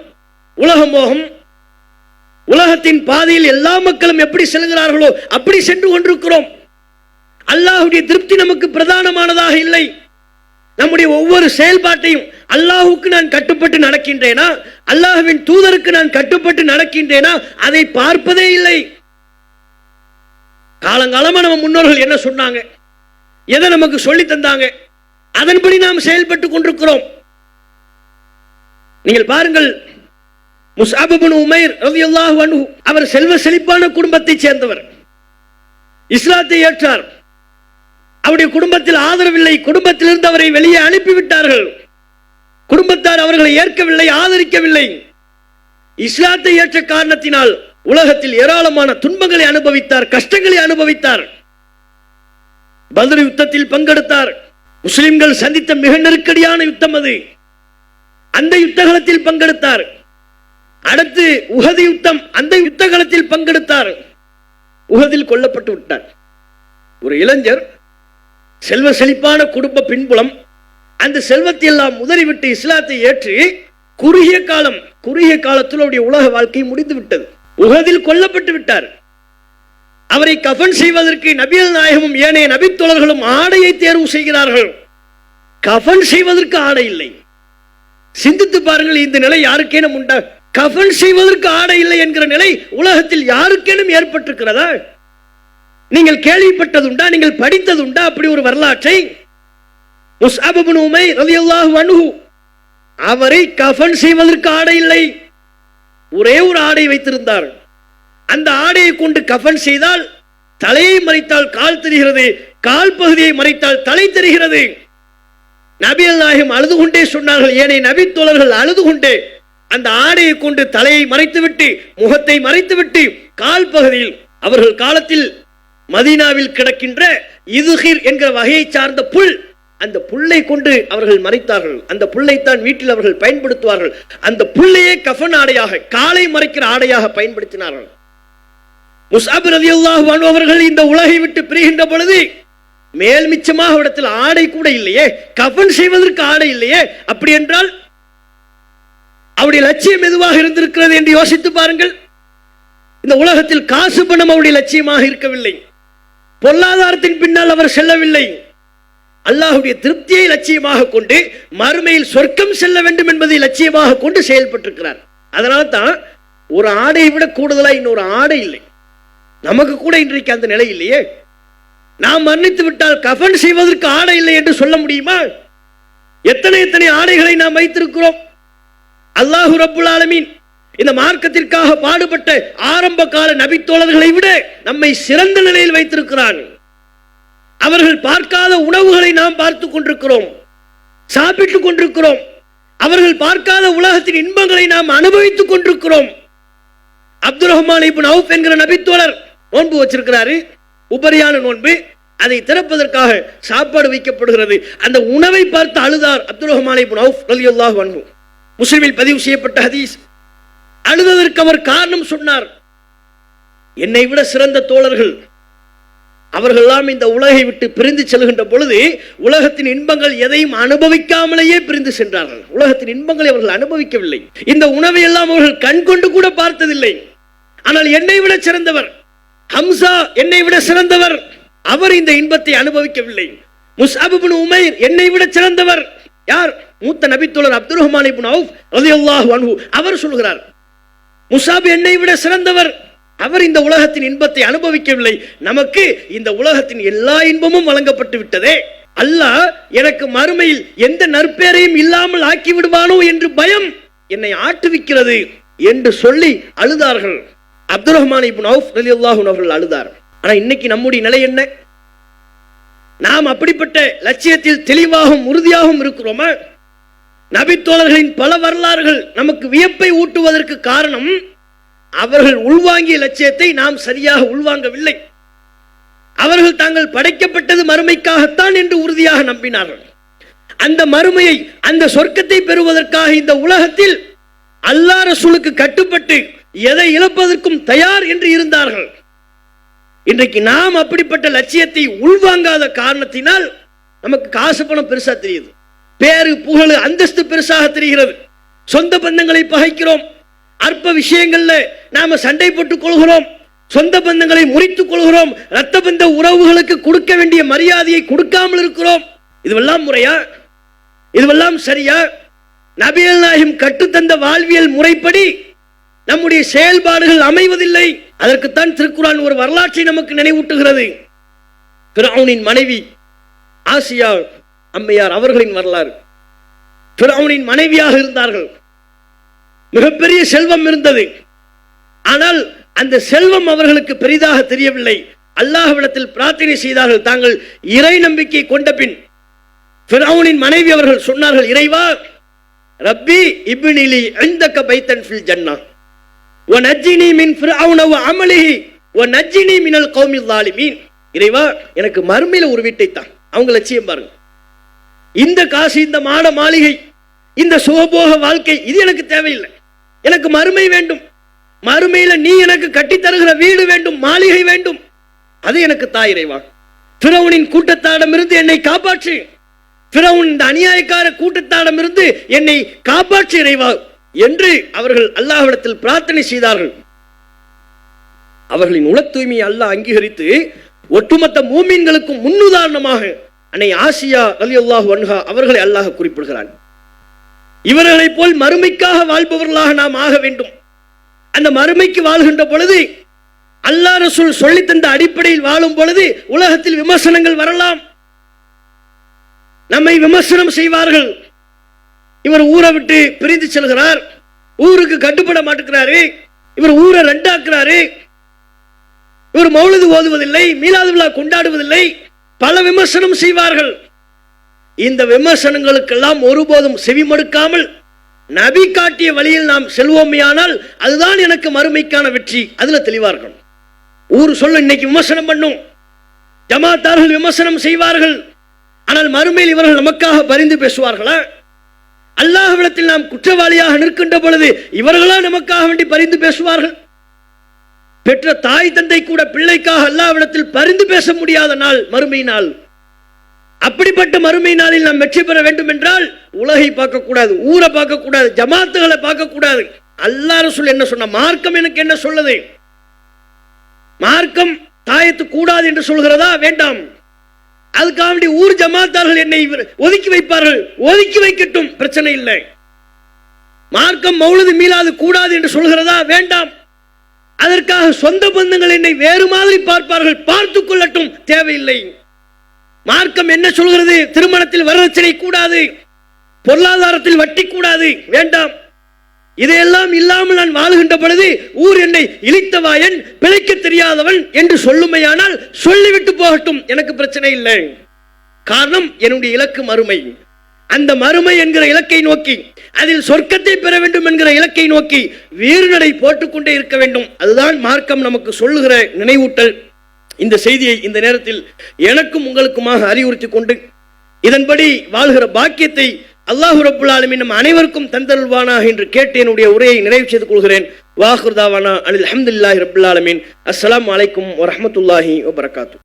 உலக மோகம், உலகத்தின் பாதையில் எல்லா மக்களும் எப்படி செல்கிறார்களோ அப்படி சென்று கொண்டிருக்கிறோம். அல்லாஹ்வுடைய திருப்தி நமக்கு பிரதானமானதாக இல்லை. நம்முடைய ஒவ்வொரு செயல்பாட்டையும் அல்லாஹ்வுக்கு நான் கட்டுப்பட்டு நடக்கின்றேனா, அல்லாஹ்வின் தூதருக்கு நான் கட்டுப்பட்டு நடக்கின்றேனா, அதை பார்ப்பதே இல்லை. காலங்காலமா நம்ம முன்னோர்கள் என்ன சொன்னாங்க, எதை நமக்கு சொல்லி தந்தாங்க, அதன்படி நாம் செயல்பட்டுக் கொண்டிருக்கிறோம். நீங்கள் பாருங்கள், முஸ்அப் இப்னு உமைர் ரலியல்லாஹு அன்ஹு அவர் செல்வ செழிப்பான குடும்பத்தைச் சேர்ந்தவர். இஸ்லாத்தை ஏற்றார். அவருடைய குடும்பத்தில் ஆதரவில்லை. குடும்பத்திலிருந்து அவரை வெளியே அனுப்பிவிட்டார்கள். குடும்பத்தார் அவர்களை ஏற்கவில்லை, ஆதரிக்கவில்லை. இஸ்லாத்தை ஏற்ற காரணத்தினால் உலகத்தில் ஏராளமான துன்பங்களை அனுபவித்தார், கஷ்டங்களை அனுபவித்தார். பத்ர் யுத்தத்தில் பங்கெடுத்தார். முஸ்லிம்கள் சந்தித்த மிக நெருக்கடியான யுத்தம் அது. அந்த யுத்தகலத்தில் பங்கெடுத்தார். அடுத்து உஹது யுத்தம், அந்த யுத்தகலத்தில் பங்கெடுத்தார். உஹதில் கொல்லப்பட்டு விட்டார். ஒரு இளைஞர், செல்வ செழிப்பான குடும்ப பின்புலம், அந்த செல்வத்தை எல்லாம் உதறிவிட்டு இஸ்லாத்தை ஏற்று குறுகிய காலத்தில் அவருடைய உலக வாழ்க்கை முடிந்து விட்டது. உஹதில் கொல்லப்பட்டு விட்டார். அவரை கஃபன் செய்வதற்கு நபிகள் நாயகமும் ஏனைய நபித்தோழர்களும் ஆடையை தேர்வு செய்கிறார்கள். கஃபன் செய்வதற்கு ஆடை இல்லை. சிந்தித்து பாருங்கள், இந்த நிலை யாருக்கேனும் உண்டா? கஃபன் செய்வதற்கு ஆடை இல்லை என்கிற நிலை உலகத்தில் யாருக்கேனும் ஏற்பட்டிருக்கிறதா? நீங்கள் கேள்விப்பட்டதுண்டா? நீங்கள் படித்ததுண்டா அப்படி ஒரு வரலாற்றை? முஸ்அப் இப்னு உமைர் ரலியல்லாஹு அன்ஹு அவரை கஃபன் செய்வதற்கு ஆடை இல்லை. ஒரே ஒரு ஆடை வைத்திருந்தார். அந்த ஆடையை கொண்டு கஃபன் செய்தால் தலையை மறைத்தால் கால் தெரிகிறது, கால் பகுதியை மறைத்தால் தலை தெரிகிறது. நபிகள் நாயகம் அழுது கொண்டே சொன்னார்கள், ஏனைய நபி தோழர்கள் அழுது கொண்டே அந்த ஆடையை கொண்டு தலையை மறைத்துவிட்டு முகத்தை மறைத்துவிட்டு கால் பகுதியில், அவர்கள் காலத்தில் மதீனாவில் கிடக்கின்ற இதுகிர் என்கிற வகையை சார்ந்த புல், அந்த புல்லை கொண்டு அவர்கள் மறைத்தார்கள். அந்த புல்லைத்தான் வீட்டில் அவர்கள் பயன்படுத்துவார்கள். அந்த புல்லையே கஃபன் ஆடையாக, காலை மறைக்கிற ஆடையாக பயன்படுத்தினார்கள். முஸ்அப் ரலியல்லாஹு அன்ஹு அவர்கள் இந்த உலகை விட்டு பிரிகின்ற பொழுது மேல் மிச்சமாக இடத்தில் ஆடை கூட இல்லையே, கஃபன் செய்வதற்கு ஆடை இல்லையே. அப்படி என்றால் அவருடைய லட்சியம் எதுவாக இருந்திருக்கிறது என்று யோசித்து பாருங்கள். இந்த உலகத்தில் காசு பணம் அவருடைய லட்சியமாக இருக்கவில்லை. பொருளாதாரத்தின் பின்னால் அவர் செல்லவில்லை. அல்லாஹ்வுடைய திருப்தியை லட்சியமாக கொண்டு மறுமையில் சொர்க்கம் செல்ல வேண்டும் என்பதை லட்சியமாக கொண்டு செயல்பட்டிருக்கிறார். அதனால தான் ஒரு ஆடையை விட கூடுதலாக இன்னொரு ஆடை இல்லை. நமக்கு கூட இன்றைக்கு அந்த நிலை இல்லையே. நாம் மன்னித்து விட்டால் கஃபன் செய்வதற்கு ஆடை இல்லை என்று சொல்ல முடியுமா? எத்தனை எத்தனை ஆடைகளை நாம் வைத்திருக்கிறோம். அல்லாஹு ரப்புல் ஆலமீன் இந்த மார்க்கத்திற்காக பாடுபட்ட ஆரம்ப கால நபித்தோழர்களை விட நம்மை சிறந்த நிலையில் வைத்திருக்கிறான். அவர்கள் பார்க்காத உணவுகளை நாம் பார்த்துக் கொண்டிருக்கிறோம், சாப்பிட்டுக் கொண்டிருக்கிறோம். அவர்கள் பார்க்காத உலகத்தின் இன்பங்களை நாம் அனுபவித்துக் கொண்டிருக்கிறோம். அப்துல் ரஹ்மான் இப்னு அவுஃப் என்கிற நபித்தோழர் நோன்பு வச்சிருக்கிறாரு, உபரியான நோன்பு. அதை திறப்பதற்காக சாப்பாடு வைக்கப்படுகிறது. அந்த உணவை பார்த்து அழுதார் அப்துல் ரஹ்மான் இப்னு அவுஃப் ரலியல்லாஹு அன்ஹு. முஸ்லிமில் பதிவு செய்யப்பட்ட ஹதீஸ். அழுததற்கு அவர் காரணம் சொன்னார். என்னை விட சிறந்த தோழர்கள் அவர்களெல்லாம் இந்த உலகை விட்டு பிரிந்து செல்கின்ற பொழுது உலகத்தின் இன்பங்கள் எதையும் அனுபவிக்காமலேயே பிரிந்து சென்றார்கள். உலகத்தின் இன்பங்களை அவர்கள் அனுபவிக்கவில்லை. இந்த உணவை எல்லாம் அவர்கள் கண் கொண்டு கூட பார்த்ததில்லை. ஆனால் என்னை விட சிறந்தவர் ஹம்சா, என்னை விட சிறந்தவர், அவர் இந்த இன்பத்தை அனுபவிக்கவில்லை. முஸ்அப் இப்னு உமைர் என்னை விட சிறந்தவர். யார்? மூத்த நபித்தோழர் அப்துல் ரஹ்மான் இப்னு அவுஃப் ரலியல்லாஹு அன்ஹு. அவர் சொல்கிறார், முஸ்அப் என்னை விட சிறந்தவர், அவர் இந்த உலகத்தின் இன்பத்தை அனுபவிக்கவில்லை. நமக்கு இந்த உலகத்தின் எல்லா இன்பமும் வழங்கப்பட்டு விட்டதே. அல்லாஹ் எனக்கு மறுமையில் எந்த நற்பேரையும் இல்லாமல் ஆக்கி விடுவானோ என்று பயம் என்னை ஆட்டுவிக்கிறது என்று சொல்லி அழுதார்கள். அப்துல் ரஹ்மான் இப்னு அவுஃப் ரலியல்லாஹு அன்ஹு அவர்கள் அழுதார். ஆனா இன்னைக்கு நம்முடைய நிலை என்ன? நாம் அப்படிப்பட்ட லட்சியத்தில் தெளிவாகவும் உறுதியாகவும் இருக்கிறோமா? நபித்தோழர்களின் பல வரலாறுகள் நமக்கு வியப்பை ஊட்டுவதற்கு காரணம் அவர்கள் உள்வாங்கிய லட்சியத்தை நாம் சரியாக உள்வாங்கவில்லை. அவர்கள் தாங்கள் படைக்கப்பட்டது மறுமைக்காகத்தான் என்று உறுதியாக நம்பினார்கள். அந்த மறுமையை, அந்த சொர்க்கத்தை பெறுவதற்காக இந்த உலகத்தில் அல்லாஹ் ரசூலுக்கு கட்டுப்பட்டு எதை இழப்பதற்கும் தயார் என்று இருந்தார்கள். இன்றைக்கு நாம் அப்படிப்பட்ட லட்சியத்தை உள்வாங்காத காரணத்தினால் நமக்கு காசு பணம் பெருசா தெரியுது, பேரு புகழ் அந்தஸ்து பெருசாக தெரிகிறது, சொந்த பந்தங்களை பகைக்கிறோம், அற்ப விஷயங்கள்ல நாம சண்டை போட்டுக் கொள்கிறோம், சொந்த பந்தங்களை முறித்துக் கொள்கிறோம், ரத்த பந்த உறவுகளுக்கு கொடுக்க வேண்டிய மரியாதையை கொடுக்காமல் இருக்கிறோம். இதுவெல்லாம் முறையா? இதுவெல்லாம் சரியா? நபிகள் நாயகம் கற்றுத்தந்த வாழ்வியல் முறைப்படி நம்முடைய செயல்பாடுகள் அமைவதில்லை. அதற்குத்தான் திருக்குர்ஆன் ஒரு வரலாற்றை நமக்கு நினைவூட்டுகிறது. ஃபிரௌனின் மனைவி ஆசியா அம்மையார் அவர்களின் வரலாறு. ஃபிரௌனின் மனைவியாக இருந்தார்கள். மிகப்பெரிய செல்வம் இருந்தது. ஆனால் அந்த செல்வம் அவர்களுக்கு பெரிதாக தெரியவில்லை. அல்லாஹ்விடத்தில் பிரார்த்தனை செய்தார்கள். தாங்கள் இறை நம்பிக்கை கொண்ட பின் ஃபிரௌனின் மனைவி அவர்கள் சொன்னார்கள், இறைவா, ரப்பி இப்னிலி இந்தக பைத்தன் ஃபில் ஜன்னah வ நஜ்ஜினி மின் ஃபிரௌன வ அமலிஹி வ நஜ்ஜினி மினல் கௌமில் ஸாலிமீன். இறைவா, எனக்கு மறுமையில ஒரு வீட்டை தான். அவங்க லட்சியம் பாருங்க. இந்த காசு, இந்த மாட மாளிகை, இந்த சுகபோக வாழ்க்கை இது எனக்கு தேவையில்லை. எனக்கு மறுமை வேண்டும். மறுமையில நீ எனக்கு கட்டி தருகிற வீடு வேண்டும், மாளிகை வேண்டும். அது எனக்கு தா இறைவா. ஃபிரௌனின் கூட்டத்தாரிடமிருந்து என்னை காப்பாற்று. ஃபிரௌன் இந்த அநியாயக்கார கூட்டத்தாரிடமிருந்து என்னை காப்பாற்று இறைவா என்று அவர்கள் அல்லாஹ்விடத்தில் பிரார்த்தனை செய்தார்கள். அவர்களின் உள தூய்மையை அல்லாஹ் அங்கீகரித்து ஒட்டுமொத்த மூமின்களுக்கும் முன்னுதாரணமாக அன்னை ஆசியா ரலியல்லாஹு அன்ஹா அவர்களை அல்லாஹ் குறிப்பிடுகிறான். இவர்களைப் போல் மறுமைக்காக வாழ்பவர்களாக நாம் ஆக வேண்டும். அந்த மறுமைக்கு வாழ்கின்ற பொழுது அல்லாஹ் ரசூல் சொல்லித் தந்த அடிப்படையில் வாழும் பொழுது உலகத்தில் விமர்சனங்கள் வரலாம். நம்மை விமர்சனம் செய்வார்கள். இவர் ஊரை விட்டு பிரிந்து செல்கிறார், ஊருக்கு கட்டுப்பட மாட்டேங்கிறாரு, இவர் ஊரை ரெண்டாக்குறாரு, இவர் மௌலிது ஓதுவதில்லை, மீலாது விழா கொண்டாடுவதில்லை, பல விமர்சனம் செய்வார்கள். இந்த விமர்சனங்களுக்கெல்லாம் ஒருபோதும் செவிமடுக்காமல் நபி காட்டிய வழியில் நாம் செல்வோமையானால் அதுதான் எனக்கு மறுமைக்கான வெற்றி. அதுல தெளிவா இருக்கணும். ஊர் சொல்ல இன்னைக்கு விமர்சனம் பண்ணும், ஜமாத்தார்கள் விமர்சனம் செய்வார்கள். ஆனால் மறுமையில் இவர்கள் நமக்காக பரிந்து பேசுவார்களா? அல்லாஹ்விடத்தில் நாம் குற்றவாளியாக நிற்கின்ற பொழுது இவர்களா நமக்காக வேண்டி பரிந்து பேசுவார்கள்? பெற்ற தாய் தந்தை கூட பிள்ளைக்காக அல்லாஹ்விடத்தில் பரிந்து பேச முடியாத நாள் மறுமை நாள். அப்படிப்பட்ட மறுமை நாளில் நாம் வெற்றி பெற வேண்டும் என்றால் உலகை பார்க்க கூடாது, ஊரை பார்க்க கூடாது, ஜமாத்துகளை பார்க்க கூடாது. அல்லாஹ் ரசூல் என்ன சொன்ன? மார்க்கம் எனக்கு என்ன சொல்லுது? மார்க்கம் தாயத்து கூடாது என்று சொல்கிறதா? வேண்டாம். அதுக்காக ஊர் ஜமாத்தார்கள் என்னை ஒதுக்கி வைப்பார்கள், ஒதுக்கி வைக்கட்டும், பிரச்சனை இல்லை. மார்க்கம் மௌலிது மீலாது கூடாது என்று சொல்கிறதா? வேண்டாம். அதற்காக சொந்த பந்தங்கள் என்னை வேறு மாதிரி பார்ப்பார்கள், பார்த்துக் கொள்ளட்டும், தேவையில்லை. மார்க்கம் என்ன சொல்கிறது? திருமணத்தில் வரதட்சணை கூடாது, பொருளாதாரத்தில் வட்டி கூடாது, வேண்டாம். இதையெல்லாம் இல்லாமல் நான் வாழுகின்ற பொழுது ஊர் என்னை இழித்தவாயன், பிழைக்க தெரியாதவன் என்று சொல்லுமையானால் சொல்லிவிட்டு போகட்டும், எனக்கு பிரச்சனை இல்லை. காரணம், என்னுடைய இலக்கு மறுமை. அந்த மறுமை என்கிற இலக்கை நோக்கி, அதில் சொர்க்கத்தை பெற வேண்டும் என்கிற இலக்கை நோக்கி வீறுநடை போட்டுக்கொண்டே இருக்க வேண்டும். அதுதான் மார்க்கம் நமக்கு சொல்லுகிற நினைவூட்டல். இந்த செய்தியை இந்த நேரத்தில் எனக்கும் உங்களுக்குமாக அறிவுறுத்தி கொண்டு இதன்படி வாழ்கிற பாக்கியத்தை அல்லாஹ் ரப்புல் ஆலமீன் நம் அனைவருக்கும் தந்தருள்வானாக என்று கேட்டு என்னுடைய உரையை நிறைவு செய்து கொள்கிறேன். வாஹிர் தாவானா அனில் ஹம்துலில்லாஹி ரப்பில் ஆலமீன். அஸ்ஸலாமு அலைக்கும் வரஹ்மத்துல்லாஹி வபரகாத்துஹு.